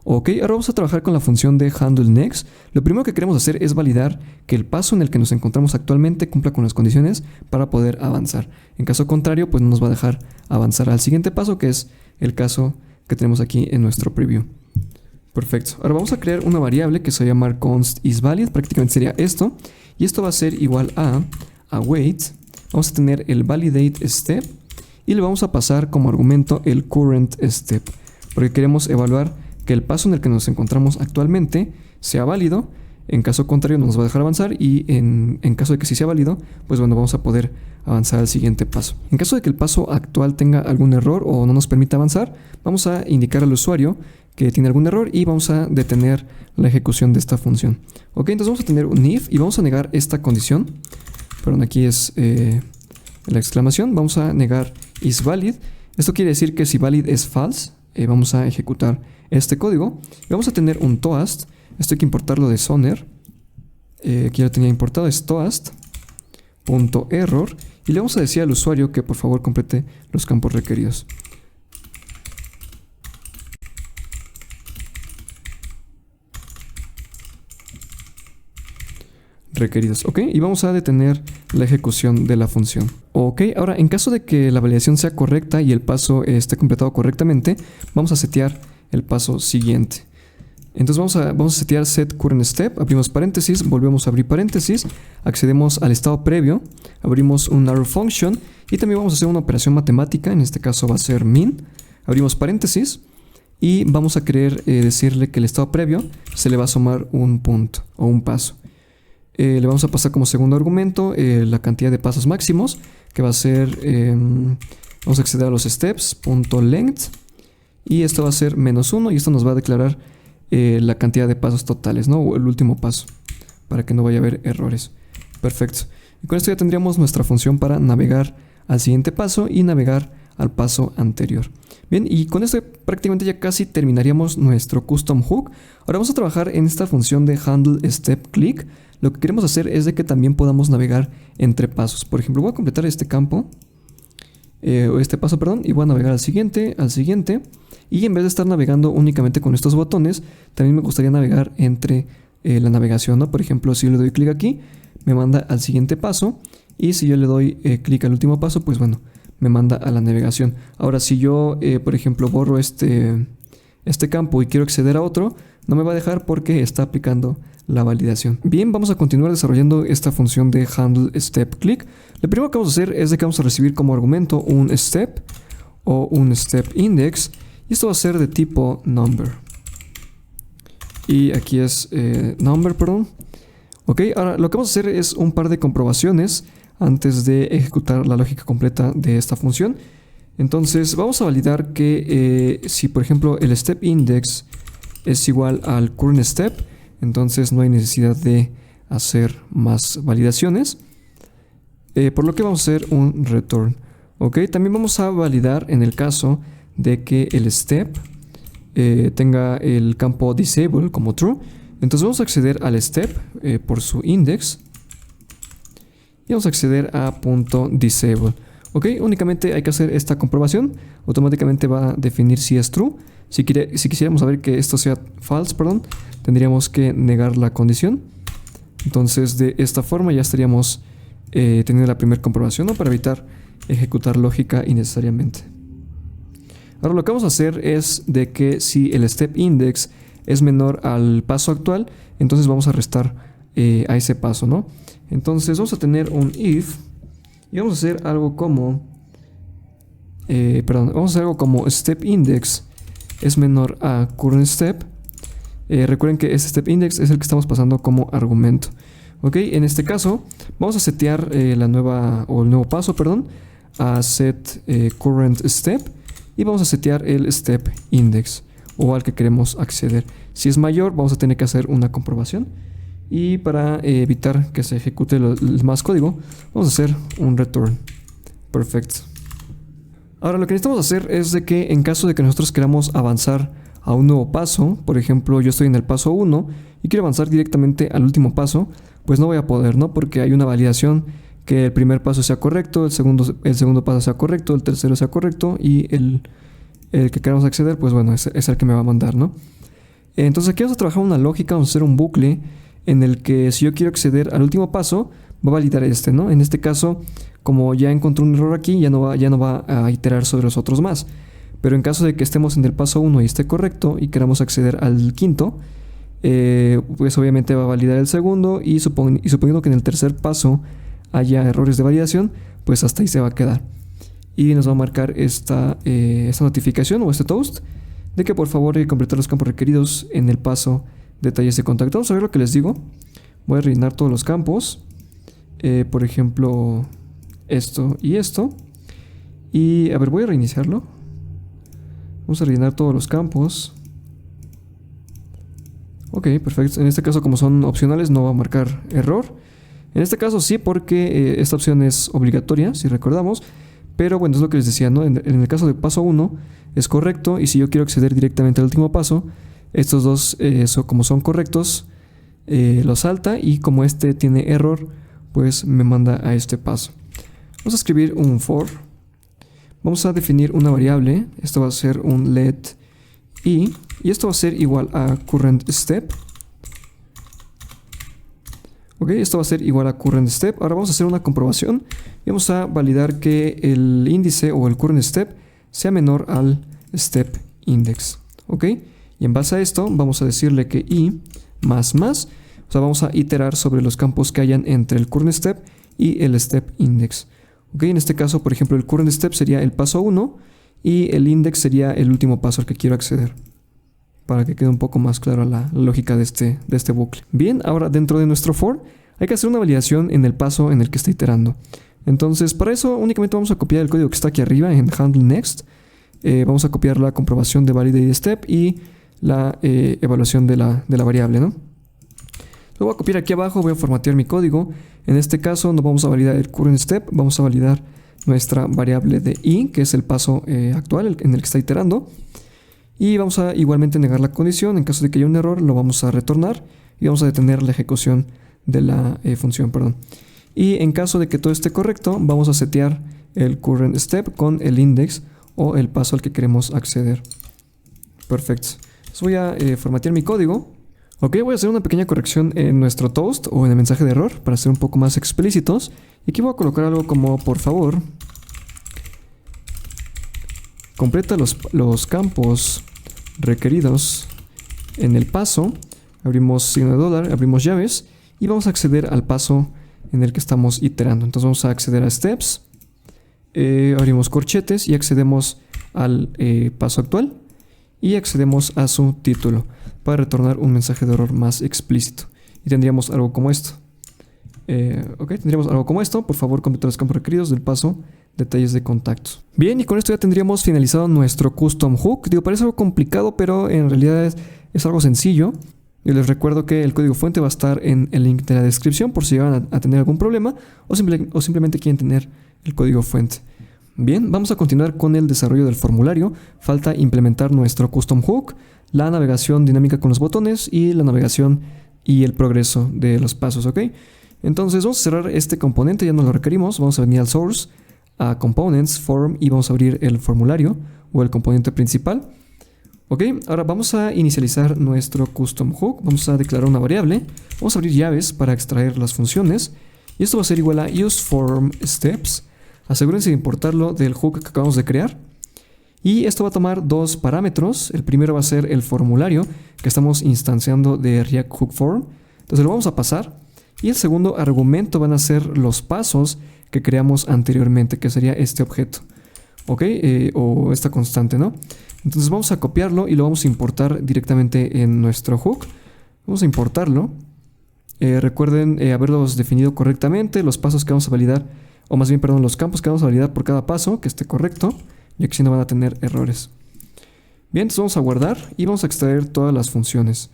Ok, ahora vamos a trabajar con la función de handleNext. Lo primero que queremos hacer es validar que el paso en el que nos encontramos actualmente cumpla con las condiciones para poder avanzar. En caso contrario, pues no nos va a dejar avanzar al siguiente paso, que es el caso que tenemos aquí en nuestro preview. Perfecto. Ahora vamos a crear una variable que se va a llamar constIsValid, prácticamente sería esto, y esto va a ser igual a await. Vamos a tener el validateStep y le vamos a pasar como argumento el currentStep, porque queremos evaluar que el paso en el que nos encontramos actualmente sea válido. En caso contrario no nos va a dejar avanzar y en caso de que sí sea válido, pues bueno, vamos a poder avanzar al siguiente paso. En caso de que el paso actual tenga algún error o no nos permita avanzar, vamos a indicar al usuario que tiene algún error y vamos a detener la ejecución de esta función. Ok, entonces vamos a tener un if y vamos a negar esta condición. Perdón, aquí es la exclamación. Vamos a negar isValid. Esto quiere decir que si valid es false, vamos a ejecutar este código. Y vamos a tener un toast. Esto hay que importarlo de Soner. Aquí lo tenía importado, es toast.error. Y le vamos a decir al usuario que por favor complete los campos requeridos. Ok, y vamos a detener la ejecución de la función. Ok, ahora en caso de que la validación sea correcta y el paso esté completado correctamente, vamos a setear el paso siguiente. Entonces vamos a setear set current step, abrimos paréntesis, volvemos a abrir paréntesis, accedemos al estado previo, abrimos un arrow function y también vamos a hacer una operación matemática, en este caso va a ser min, abrimos paréntesis y vamos a querer decirle que el estado previo se le va a sumar un punto o un paso. Le vamos a pasar como segundo argumento la cantidad de pasos máximos, que va a ser, vamos a acceder a los steps.length y esto va a ser -1 y esto nos va a declarar la cantidad de pasos totales, ¿no? O el último paso, para que no vaya a haber errores. Perfecto. Y con esto ya tendríamos nuestra función para navegar al siguiente paso y navegar al paso anterior. Bien, y con esto prácticamente ya casi terminaríamos nuestro custom hook. Ahora vamos a trabajar en esta función de handle step click. Lo que queremos hacer es de que también podamos navegar entre pasos. Por ejemplo, voy a completar este campo, este paso, perdón, y voy a navegar al siguiente, y en vez de estar navegando únicamente con estos botones, también me gustaría navegar entre la navegación, ¿no? Por ejemplo, si yo le doy clic aquí, me manda al siguiente paso, y si yo le doy clic al último paso, pues bueno, me manda a la navegación. Ahora, si yo, por ejemplo, borro este campo y quiero acceder a otro, no me va a dejar porque está aplicando la validación. Bien, vamos a continuar desarrollando esta función de handle step click. Lo primero que vamos a hacer es de que vamos a recibir como argumento un step o un step index, y esto va a ser de tipo number. Y aquí es number, perdón. Ok, ahora lo que vamos a hacer es un par de comprobaciones antes de ejecutar la lógica completa de esta función. Entonces vamos a validar que si por ejemplo el step index es igual al current step, entonces no hay necesidad de hacer más validaciones, por lo que vamos a hacer un return. Ok, también vamos a validar en el caso de que el step tenga el campo disable como true. Entonces vamos a acceder al step por su index y vamos a acceder a .disable. Ok, únicamente hay que hacer esta comprobación, automáticamente va a definir si es true. Si quisiéramos saber que esto sea false, perdón, tendríamos que negar la condición. Entonces de esta forma ya estaríamos teniendo la primera comprobación, ¿no? Para evitar ejecutar lógica innecesariamente. Ahora lo que vamos a hacer es de que si el step index es menor al paso actual, entonces vamos a restar a ese paso, ¿no? Entonces vamos a tener un if y vamos a hacer algo como vamos a hacer algo como step index es menor a current step. Recuerden que este step index es el que estamos pasando como argumento. Ok, en este caso vamos a setear el nuevo paso, perdón, a set current step y vamos a setear el step index o al que queremos acceder. Si es mayor, vamos a tener que hacer una comprobación. Y para evitar que se ejecute más código, vamos a hacer un return. Perfecto. Ahora lo que necesitamos hacer es de que en caso de que nosotros queramos avanzar a un nuevo paso, por ejemplo yo estoy en el paso 1 y quiero avanzar directamente al último paso, pues no voy a poder, ¿no? Porque hay una validación que el primer paso sea correcto, el segundo paso sea correcto, el tercero sea correcto y el que queramos acceder, pues bueno, es el que me va a mandar, ¿no? Entonces aquí vamos a trabajar una lógica, vamos a hacer un bucle en el que si yo quiero acceder al último paso, va a validar este, ¿no? En este caso, como ya encontré un error aquí, ya no va a iterar sobre los otros más. Pero en caso de que estemos en el paso 1 y esté correcto y queramos acceder al quinto, pues obviamente va a validar el segundo y suponiendo que en el tercer paso haya errores de validación, pues hasta ahí se va a quedar. Y nos va a marcar esta notificación o este toast de que por favor hay que completar los campos requeridos en el paso detalles de contacto. Vamos a ver lo que les digo. Voy a rellenar todos los campos. Por ejemplo, esto y esto. Y a ver, voy a reiniciarlo. Vamos a rellenar todos los campos. Ok, perfecto. En este caso, como son opcionales, no va a marcar error. En este caso sí, porque esta opción es obligatoria, si recordamos. Pero bueno, es lo que les decía, ¿no? En el caso de paso 1 es correcto. Y si yo quiero acceder directamente al último paso, estos dos, como son correctos, lo salta. Y como este tiene error, pues me manda a este paso. Vamos a escribir un for. Vamos a definir una variable. Esto va a ser un let i. Y esto va a ser igual a current step. Ok, esto va a ser igual a current step. Ahora vamos a hacer una comprobación. Y vamos a validar que el índice o el current step sea menor al step index. Ok, y en base a esto vamos a decirle que i más. O sea, vamos a iterar sobre los campos que hayan entre el current step y el step index. Ok, en este caso, por ejemplo, el current step sería el paso 1 y el index sería el último paso al que quiero acceder. Para que quede un poco más clara la lógica de este bucle. Bien, ahora dentro de nuestro for hay que hacer una validación en el paso en el que está iterando. Entonces, para eso únicamente vamos a copiar el código que está aquí arriba en handle next. Vamos a copiar la comprobación de validate step y la evaluación de la variable, ¿no? Lo voy a copiar aquí abajo, voy a formatear mi código. En este caso no vamos a validar el current step, vamos a validar nuestra variable de i, que es el paso actual en el que está iterando. Y vamos a igualmente negar la condición. En caso de que haya un error, lo vamos a retornar y vamos a detener la ejecución de la función, perdón. Y en caso de que todo esté correcto, vamos a setear el current step con el index o el paso al que queremos acceder. Perfecto. Entonces voy a formatear mi código. Ok, voy a hacer una pequeña corrección en nuestro toast o en el mensaje de error para ser un poco más explícitos. Y aquí voy a colocar algo como, por favor, completa los campos requeridos en el paso. Abrimos signo de dólar, abrimos llaves y vamos a acceder al paso en el que estamos iterando. Entonces vamos a acceder a steps, abrimos corchetes y accedemos al paso actual y accedemos a su título para retornar un mensaje de error más explícito. Y tendríamos algo como esto. Tendríamos algo como esto. Por favor, completa los campos requeridos del paso detalles de contactos. Bien, y con esto ya tendríamos finalizado nuestro custom hook. Digo, parece algo complicado, pero en realidad es algo sencillo. Yo les recuerdo que el código fuente va a estar en el link de la descripción por si llegan a tener algún problema o simplemente quieren tener el código fuente. Bien, vamos a continuar con el desarrollo del formulario. Falta implementar nuestro custom hook, la navegación dinámica con los botones y la navegación y el progreso de los pasos, ¿ok? Entonces vamos a cerrar este componente, ya no lo requerimos. Vamos a venir al source, a components, form y vamos a abrir el formulario o el componente principal. Ok, ahora vamos a inicializar nuestro custom hook. Vamos a declarar una variable. Vamos a abrir llaves para extraer las funciones. Y esto va a ser igual a useFormSteps. Asegúrense de importarlo del hook que acabamos de crear. Y esto va a tomar dos parámetros. El primero va a ser el formulario que estamos instanciando de React Hook Form. Entonces lo vamos a pasar. Y el segundo argumento van a ser los pasos que creamos anteriormente, que sería este objeto. Ok, o esta constante, ¿no? Entonces vamos a copiarlo y lo vamos a importar directamente en nuestro hook. Vamos a importarlo. Recuerden haberlos definido correctamente, los pasos que vamos a validar, o más bien, perdón, los campos que vamos a validar por cada paso, que esté correcto, ya que si no van a tener errores. Bien, entonces vamos a guardar y vamos a extraer todas las funciones.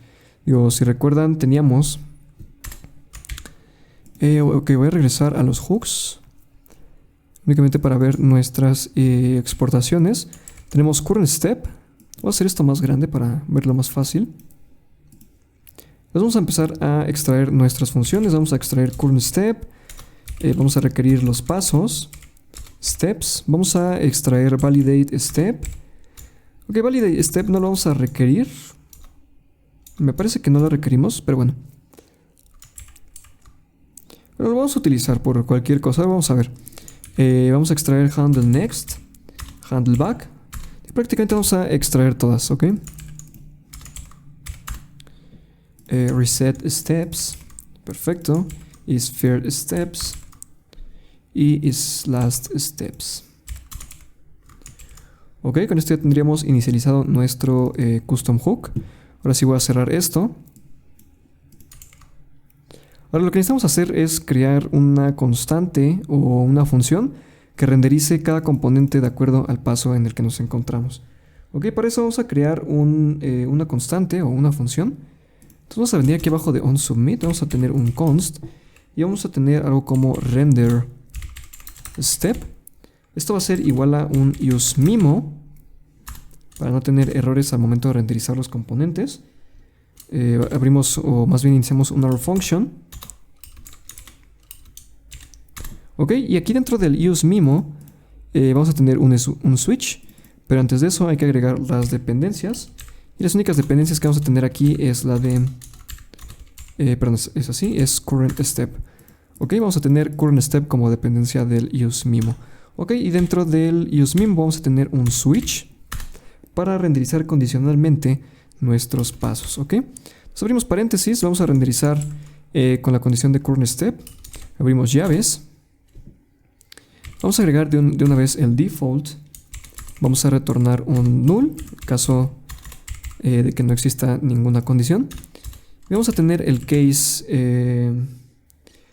Digo, si recuerdan, teníamos... ok, voy a regresar a los hooks. Únicamente para ver nuestras exportaciones. Tenemos current step. Voy a hacer esto más grande para verlo más fácil. Entonces vamos a empezar a extraer nuestras funciones. Vamos a extraer current step. Vamos a requerir los pasos. Steps. Vamos a extraer validate step. Ok, validate step no lo vamos a requerir. Me parece que no lo requerimos, pero bueno. Pero lo vamos a utilizar por cualquier cosa. Vamos a ver. Vamos a extraer handle next, handle back. Y prácticamente vamos a extraer todas, ¿ok? Reset steps. Perfecto. Is first steps. Y is last steps. Ok, con esto ya tendríamos inicializado nuestro custom hook. Ahora sí voy a cerrar esto. Ahora lo que necesitamos hacer es crear una constante o una función que renderice cada componente de acuerdo al paso en el que nos encontramos. Ok, para eso vamos a crear una constante o una función. Entonces vamos a venir aquí abajo de onSubmit, vamos a tener un const y vamos a tener algo como render step. Esto va a ser igual a un useMimo para no tener errores al momento de renderizar los componentes. Abrimos, o más bien iniciamos una function. Ok, y aquí dentro del useMimo vamos a tener un switch, pero antes de eso hay que agregar las dependencias. Y las únicas dependencias que vamos a tener aquí es la de... perdón, es así, es current step. Ok, vamos a tener current step como dependencia del useMimo. Ok, y dentro del useMimo vamos a tener un switch para renderizar condicionalmente nuestros pasos. Ok, entonces abrimos paréntesis, vamos a renderizar con la condición de current step. Abrimos llaves. Vamos a agregar de una vez el default. Vamos a retornar un null, en caso de que no exista ninguna condición. Y vamos a tener el case,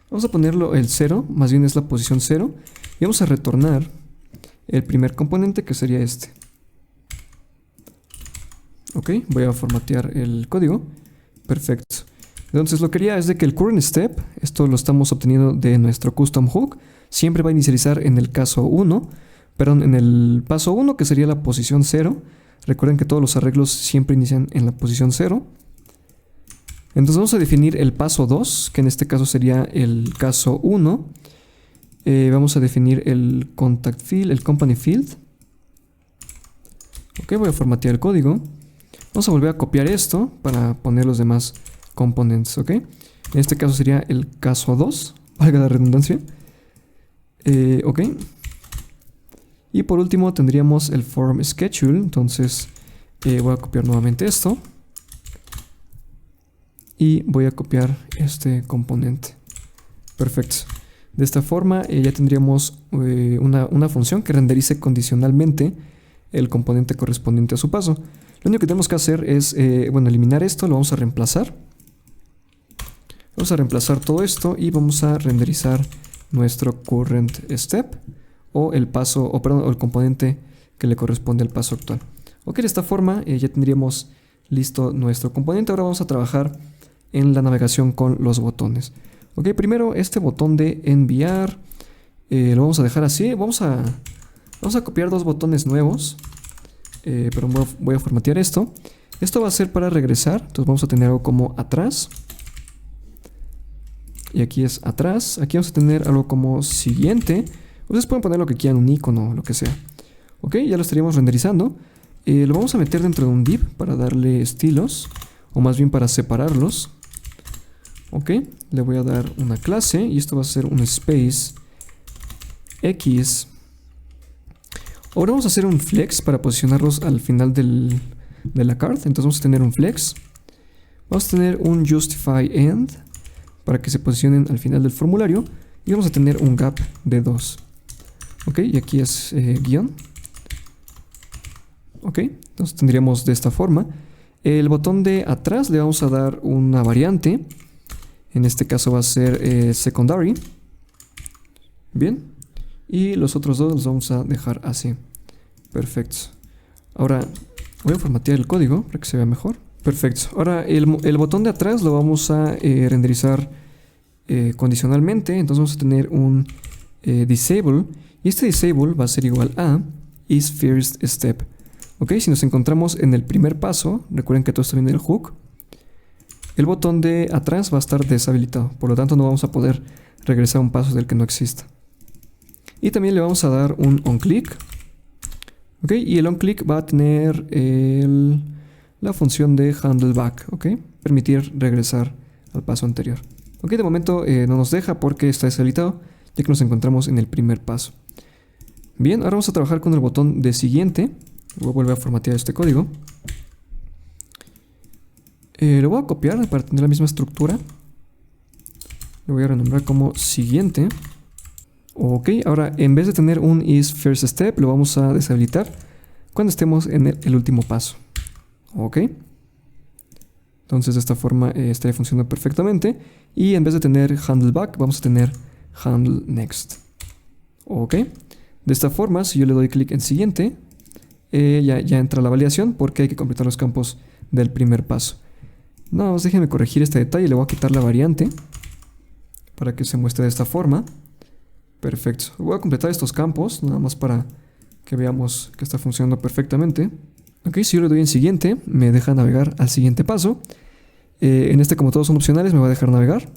vamos a ponerlo el 0, más bien es la posición 0. Y vamos a retornar el primer componente, que sería este. Ok, voy a formatear el código. Perfecto. Entonces lo que haría es de que el current step, esto lo estamos obteniendo de nuestro custom hook, siempre va a inicializar en el caso 1, perdón, en el paso 1, que sería la posición 0. Recuerden que todos los arreglos siempre inician en la posición 0. Entonces vamos a definir el paso 2, que en este caso sería el caso 1. Vamos a definir el contact field, el company field. Ok, voy a formatear el código. Vamos a volver a copiar esto para poner los demás components, ok. En este caso sería el caso 2, valga la redundancia. Ok. Y por último tendríamos el form schedule. Entonces voy a copiar nuevamente esto. Y voy a copiar este componente. Perfecto. De esta forma ya tendríamos una función que renderice condicionalmente el componente correspondiente a su paso. Lo único que tenemos que hacer es, bueno, eliminar esto, lo vamos a reemplazar. Vamos a reemplazar todo esto y vamos a renderizar nuestro current step o el paso, o perdón, o el componente que le corresponde al paso actual. Ok, de esta forma ya tendríamos listo nuestro componente. Ahora vamos a trabajar en la navegación con los botones. Ok, primero este botón de enviar lo vamos a dejar así. Vamos a copiar dos botones nuevos, pero voy a formatear esto. Esto va a ser para regresar, entonces vamos a tener algo como atrás. Y aquí es atrás. Aquí vamos a tener algo como siguiente. Ustedes pueden poner lo que quieran, un icono o lo que sea. Ok, ya lo estaríamos renderizando. Lo vamos a meter dentro de un div para darle estilos, o más bien para separarlos. Ok, le voy a dar una clase y esto va a ser un space X. Ahora vamos a hacer un flex para posicionarlos al final de la card. Entonces vamos a tener un flex. Vamos a tener un justify end para que se posicionen al final del formulario. Y vamos a tener un gap de 2. Ok, y aquí es guión. Ok, entonces tendríamos de esta forma. El botón de atrás le vamos a dar una variante. En este caso va a ser secondary. Bien. Y los otros dos los vamos a dejar así. Perfecto. Ahora voy a formatear el código para que se vea mejor. Perfecto. Ahora el botón de atrás lo vamos a renderizar condicionalmente. Entonces vamos a tener un disable. Y este disable va a ser igual a is first step. Ok, si nos encontramos en el primer paso, recuerden que todo esto viene del hook, el botón de atrás va a estar deshabilitado. Por lo tanto no vamos a poder regresar a un paso del que no exista. Y también le vamos a dar un onClick. Ok, y el onClick va a tener la función de handleback. Ok, permitir regresar al paso anterior. Ok, de momento no nos deja porque está deshabilitado, ya que nos encontramos en el primer paso. Bien, ahora vamos a trabajar con el botón de siguiente. Voy a volver a formatear este código. Lo voy a copiar para tener la misma estructura. Lo voy a renombrar como siguiente. Ok, ahora en vez de tener un is first step, lo vamos a deshabilitar cuando estemos en el último paso. Ok. Entonces de esta forma estaría funcionando perfectamente. Y en vez de tener handle back, vamos a tener handle next. Ok. De esta forma, si yo le doy clic en siguiente, ya entra la validación porque hay que completar los campos del primer paso. No, déjenme corregir este detalle. Le voy a quitar la variante para que se muestre de esta forma. Perfecto. Voy a completar estos campos nada más para que veamos que está funcionando perfectamente. Ok, si yo le doy en siguiente, me deja navegar al siguiente paso. En este, como todos son opcionales, me va a dejar navegar.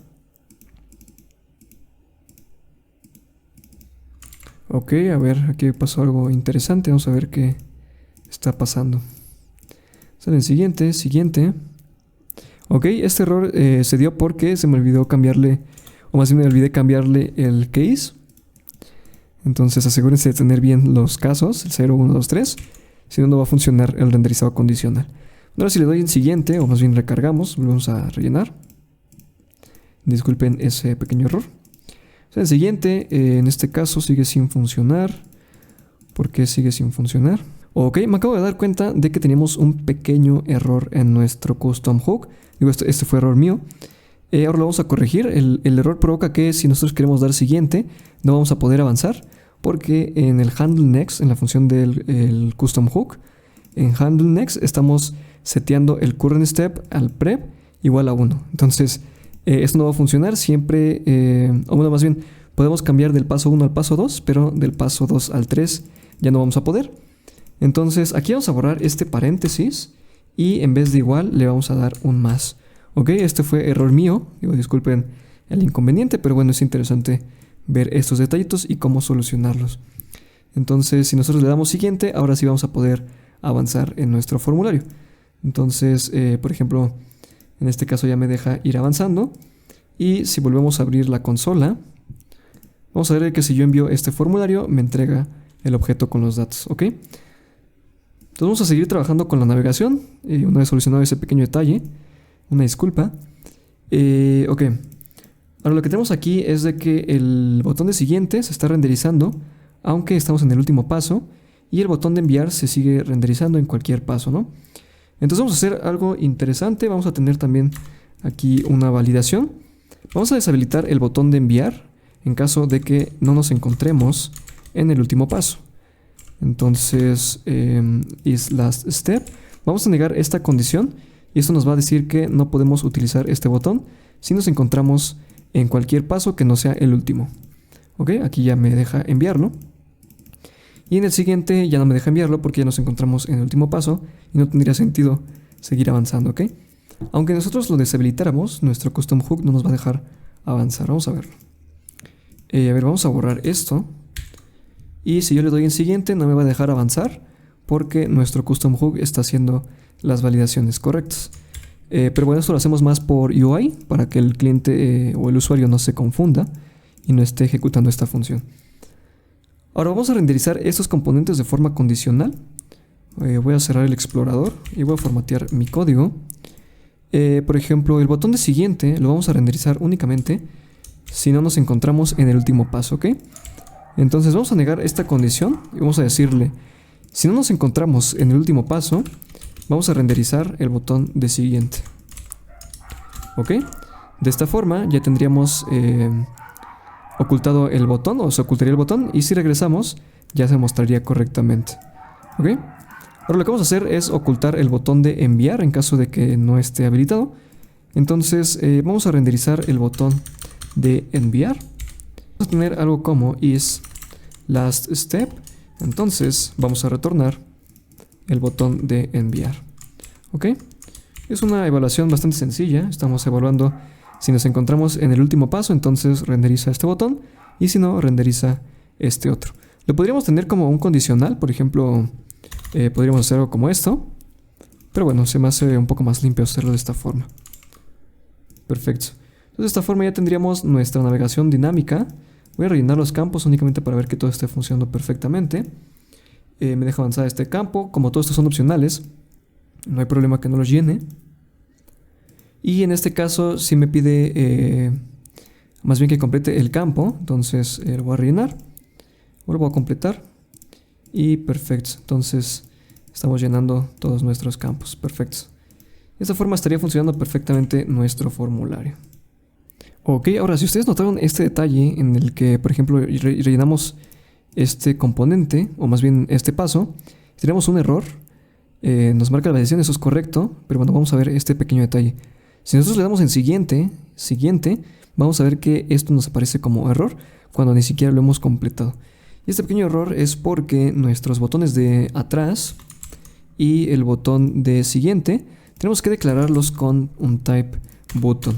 Ok, a ver, aquí pasó algo interesante. Vamos a ver qué está pasando. Sale en siguiente, siguiente. Ok, este error se dio porque se me olvidó cambiarle, o más bien me olvidé cambiarle el case. Entonces asegúrense de tener bien los casos, el 0, 1, 2, 3. Si no, no va a funcionar el renderizado condicional. Ahora si le doy en siguiente, o más bien recargamos, volvemos a rellenar. Disculpen ese pequeño error. O sea, el siguiente, en este caso, sigue sin funcionar. ¿Por qué sigue sin funcionar? Ok, me acabo de dar cuenta de que teníamos un pequeño error en nuestro custom hook. Digo, este fue error mío. Ahora lo vamos a corregir. El error provoca que si nosotros queremos dar siguiente, no vamos a poder avanzar. Porque en el handle next, en la función del custom hook, en handle next estamos seteando el current step al prep igual a 1. Entonces, esto no va a funcionar siempre, o bueno, más bien, podemos cambiar del paso 1 al paso 2, pero del paso 2 al 3 ya no vamos a poder. Entonces, aquí vamos a borrar este paréntesis y en vez de igual le vamos a dar un más. Ok, este fue error mío, digo, disculpen el inconveniente, pero bueno, es interesante ver estos detallitos y cómo solucionarlos. Entonces, si nosotros le damos siguiente, ahora sí vamos a poder avanzar en nuestro formulario. Entonces, por ejemplo, en este caso ya me deja ir avanzando. Y si volvemos a abrir la consola, vamos a ver que si yo envío este formulario, me entrega el objeto con los datos, ¿ok? Entonces vamos a seguir trabajando con la navegación. Una vez solucionado ese pequeño detalle, una disculpa. Ok. Ahora lo que tenemos aquí es de que el botón de siguiente se está renderizando, aunque estamos en el último paso, y el botón de enviar se sigue renderizando en cualquier paso, ¿no? Entonces vamos a hacer algo interesante. Vamos a tener también aquí una validación. Vamos a deshabilitar el botón de enviar en caso de que no nos encontremos en el último paso. Entonces, is last step. Vamos a negar esta condición y esto nos va a decir que no podemos utilizar este botón si nos encontramos en cualquier paso que no sea el último. Ok, aquí ya me deja enviarlo. Y en el siguiente ya no me deja enviarlo porque ya nos encontramos en el último paso y no tendría sentido seguir avanzando, ¿ok? Aunque nosotros lo deshabilitáramos, nuestro custom hook no nos va a dejar avanzar. Vamos a verlo. A ver, vamos a borrar esto. Y si yo le doy en siguiente, no me va a dejar avanzar porque nuestro custom hook está haciendo las validaciones correctas. Pero bueno, esto lo hacemos más por UI para que el cliente o el usuario no se confunda y no esté ejecutando esta función. Ahora vamos a renderizar estos componentes de forma condicional. Voy a cerrar el explorador y voy a formatear mi código. Por ejemplo, el botón de siguiente lo vamos a renderizar únicamente si no nos encontramos en el último paso, ¿ok? Entonces vamos a negar esta condición y vamos a decirle, si no nos encontramos en el último paso, vamos a renderizar el botón de siguiente. ¿Ok? De esta forma ya tendríamos ocultado el botón, o se ocultaría el botón, y si regresamos ya se mostraría correctamente. ¿Ok? Ahora lo que vamos a hacer es ocultar el botón de enviar en caso de que no esté habilitado. Entonces vamos a renderizar el botón de enviar. Vamos a tener algo como is last step. Entonces vamos a retornar el botón de enviar. ¿Ok? Es una evaluación bastante sencilla. Estamos evaluando si nos encontramos en el último paso, entonces renderiza este botón, y si no, renderiza este otro. Lo podríamos tener como un condicional, por ejemplo, podríamos hacer algo como esto, pero bueno, se me hace un poco más limpio hacerlo de esta forma. Perfecto. Entonces de esta forma ya tendríamos nuestra navegación dinámica. Voy a rellenar los campos únicamente para ver que todo esté funcionando perfectamente. Me deja avanzar este campo. Como todos estos son opcionales, no hay problema que no los llene. Y en este caso si me pide más bien que complete el campo, entonces lo voy a rellenar, lo voy a completar y perfecto. Entonces estamos llenando todos nuestros campos. Perfecto. De esta forma estaría funcionando perfectamente nuestro formulario. Ok, ahora si ustedes notaron este detalle en el que, por ejemplo, rellenamos este componente, o más bien este paso, si tenemos un error, nos marca la validación, eso es correcto, pero bueno, vamos a ver este pequeño detalle. Si nosotros le damos en siguiente, vamos a ver que esto nos aparece como error cuando ni siquiera lo hemos completado. Y este pequeño error es porque nuestros botones de atrás y el botón de siguiente tenemos que declararlos con un type button,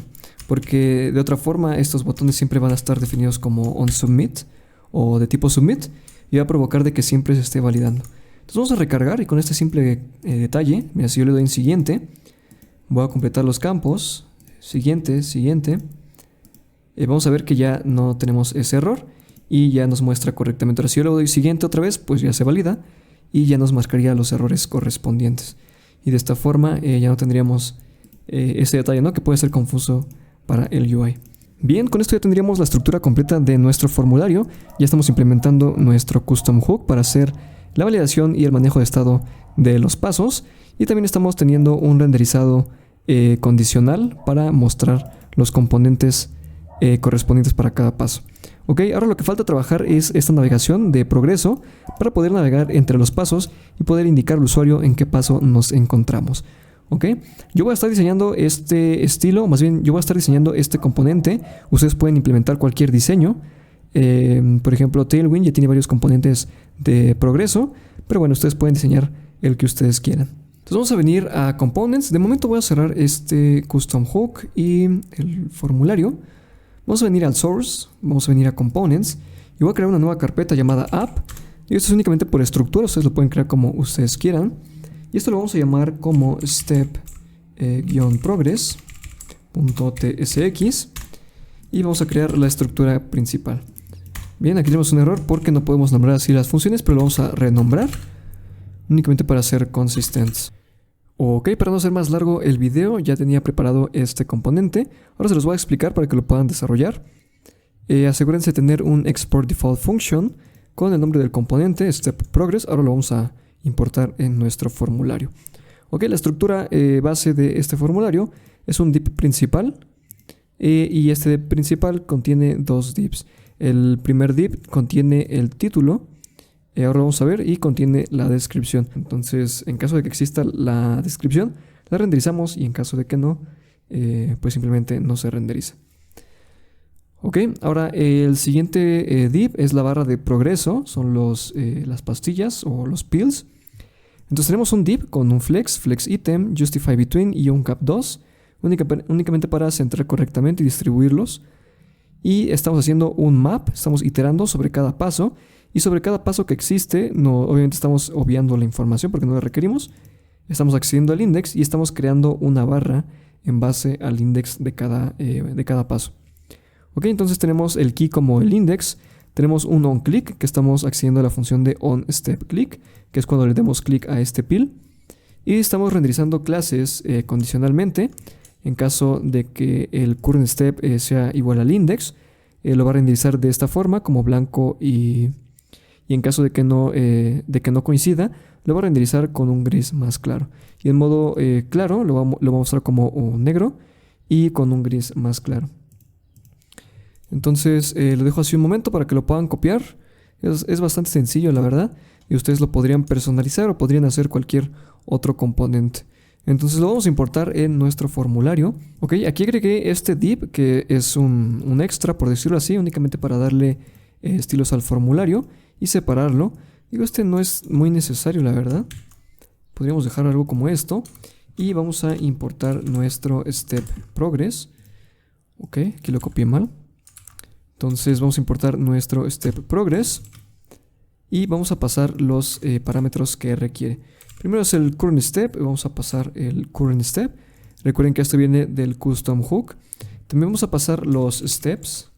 porque de otra forma estos botones siempre van a estar definidos como onSubmit o de tipo submit y va a provocar de que siempre se esté validando. Entonces vamos a recargar y con este simple detalle, mira, si yo le doy en siguiente, voy a completar los campos, siguiente, vamos a ver que ya no tenemos ese error y ya nos muestra correctamente. Ahora si yo le doy siguiente otra vez, pues ya se valida y ya nos marcaría los errores correspondientes. Y de esta forma ya no tendríamos ese detalle, ¿no?, que puede ser confuso para el UI. Bien, con esto ya tendríamos la estructura completa de nuestro formulario. Ya estamos implementando nuestro custom hook para hacer la validación y el manejo de estado de los pasos. Y también estamos teniendo un renderizado condicional para mostrar los componentes correspondientes para cada paso. Ok, ahora lo que falta trabajar es esta navegación de progreso para poder navegar entre los pasos y poder indicar al usuario en qué paso nos encontramos. Ok, yo voy a estar diseñando este estilo, más bien yo voy a estar diseñando este componente. Ustedes pueden implementar cualquier diseño. Por ejemplo, Tailwind ya tiene varios componentes de progreso, pero bueno, ustedes pueden diseñar el que ustedes quieran. Entonces vamos a venir a Components. De momento voy a cerrar este Custom Hook y el formulario. Vamos a venir al Source, vamos a venir a Components y voy a crear una nueva carpeta llamada App. Y esto es únicamente por estructura, ustedes lo pueden crear como ustedes quieran. Y esto lo vamos a llamar como step-progress.tsx y vamos a crear la estructura principal. Bien, aquí tenemos un error porque no podemos nombrar así las funciones, pero lo vamos a renombrar únicamente para ser consistentes. Ok, para no hacer más largo el video, ya tenía preparado este componente. Ahora se los voy a explicar para que lo puedan desarrollar. Asegúrense de tener un export default function con el nombre del componente, step progress. Ahora lo vamos a importar en nuestro formulario. Ok, la estructura base de este formulario es un div principal. Y este div principal contiene dos divs. El primer div contiene el título. Ahora lo vamos a ver y contiene la descripción. Entonces, en caso de que exista la descripción, la renderizamos y en caso de que no, pues simplemente no se renderiza. Ok, ahora el siguiente div es la barra de progreso, son las pastillas o los pills. Entonces tenemos un div con un flex item, justify between y un cap2, únicamente para centrar correctamente y distribuirlos. Y estamos haciendo un map, estamos iterando sobre cada paso. Y sobre cada paso que existe, obviamente estamos obviando la información porque no la requerimos. Estamos accediendo al index y estamos creando una barra en base al index de cada paso. Ok, entonces tenemos el key como el index. Tenemos un onClick que estamos accediendo a la función de onStepClick, que es cuando le demos clic a este pill. Y estamos renderizando clases condicionalmente. En caso de que el current step sea igual al index, lo va a renderizar de esta forma, como blanco y en caso de que no coincida, lo va a renderizar con un gris más claro. Y en modo claro lo va a mostrar como negro y con un gris más claro. Entonces lo dejo así un momento para que lo puedan copiar. Es bastante sencillo, la verdad. Y ustedes lo podrían personalizar o podrían hacer cualquier otro componente. Entonces lo vamos a importar en nuestro formulario. Ok, aquí agregué este div que es un extra, por decirlo así, únicamente para darle estilos al formulario y separarlo. Digo, este no es muy necesario, la verdad. Podríamos dejar algo como esto. Y vamos a importar nuestro step progress. Ok, aquí lo copié mal. Entonces vamos a importar nuestro step progress. Y vamos a pasar los parámetros que requiere. Primero es el current step. Vamos a pasar el current step. Recuerden que esto viene del custom hook. También vamos a pasar los steps.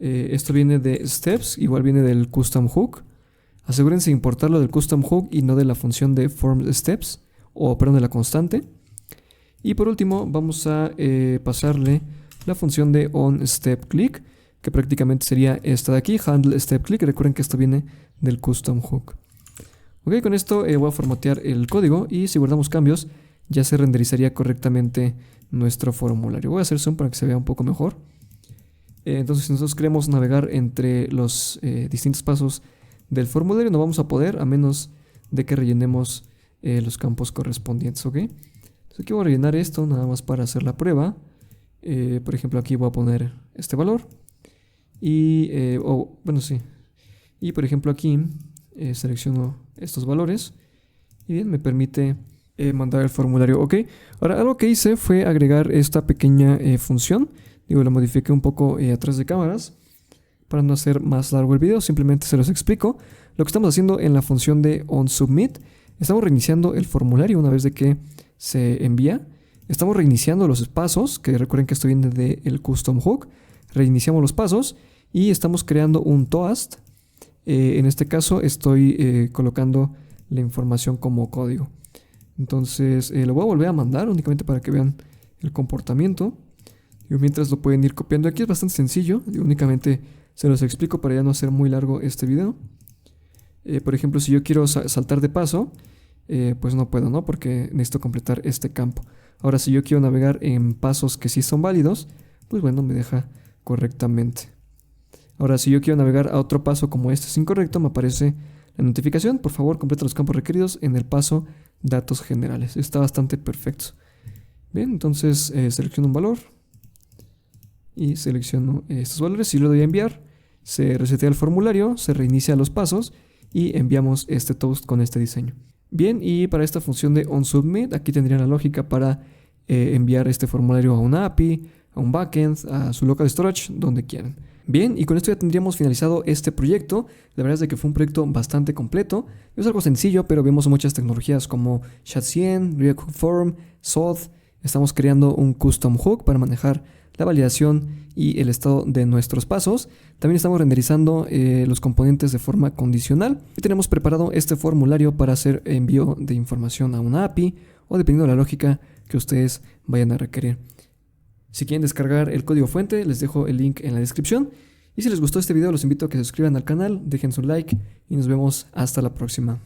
Esto viene de steps, igual viene del custom hook. Asegúrense de importarlo del custom hook y no de la función de form steps, o perdón, de la constante. Y por último vamos a pasarle la función de onStepClick, que prácticamente sería esta de aquí, handle step click. Recuerden que esto viene del custom hook. Ok, con esto voy a formatear el código y si guardamos cambios ya se renderizaría correctamente nuestro formulario. Voy a hacer zoom para que se vea un poco mejor. Entonces, si nosotros queremos navegar entre los distintos pasos del formulario, no vamos a poder a menos de que rellenemos los campos correspondientes, ¿ok? Entonces aquí voy a rellenar esto nada más para hacer la prueba. Por ejemplo, aquí voy a poner este valor. Y, bueno, sí. Y por ejemplo aquí selecciono estos valores. Y bien, me permite mandar el formulario, ¿ok? Ahora, algo que hice fue agregar esta pequeña función. Digo, la modifiqué un poco atrás de cámaras para no hacer más largo el video. Simplemente se los explico. Lo que estamos haciendo en la función de onSubmit, estamos reiniciando el formulario una vez de que se envía. Estamos reiniciando los pasos, que recuerden que esto viene del custom hook. Reiniciamos los pasos y estamos creando un toast. En este caso estoy colocando la información como código. Entonces lo voy a volver a mandar únicamente para que vean el comportamiento. Mientras lo pueden ir copiando. Aquí es bastante sencillo. Únicamente se los explico para ya no hacer muy largo este video. Por ejemplo, si yo quiero saltar de paso, pues no puedo, ¿no? Porque necesito completar este campo. Ahora, si yo quiero navegar en pasos que sí son válidos, pues bueno, me deja correctamente. Ahora, si yo quiero navegar a otro paso como este es incorrecto, me aparece la notificación. Por favor, completa los campos requeridos en el paso datos generales. Está bastante perfecto. Bien, entonces selecciono un valor. Y selecciono estos valores y le doy a enviar. Se resetea el formulario, se reinicia los pasos y enviamos este toast con este diseño. Bien, y para esta función de onSubmit, aquí tendrían la lógica para enviar este formulario a una API, a un backend, a su local storage, donde quieran. Bien, y con esto ya tendríamos finalizado este proyecto. La verdad es de que fue un proyecto bastante completo. Es algo sencillo, pero vemos muchas tecnologías como SHA-100, React Hook Form, Zoth. Estamos creando un custom hook para manejar la validación y el estado de nuestros pasos. También estamos renderizando los componentes de forma condicional. Y tenemos preparado este formulario para hacer envío de información a una API o dependiendo de la lógica que ustedes vayan a requerir. Si quieren descargar el código fuente, les dejo el link en la descripción. Y si les gustó este video, los invito a que se suscriban al canal, dejen su like y nos vemos hasta la próxima.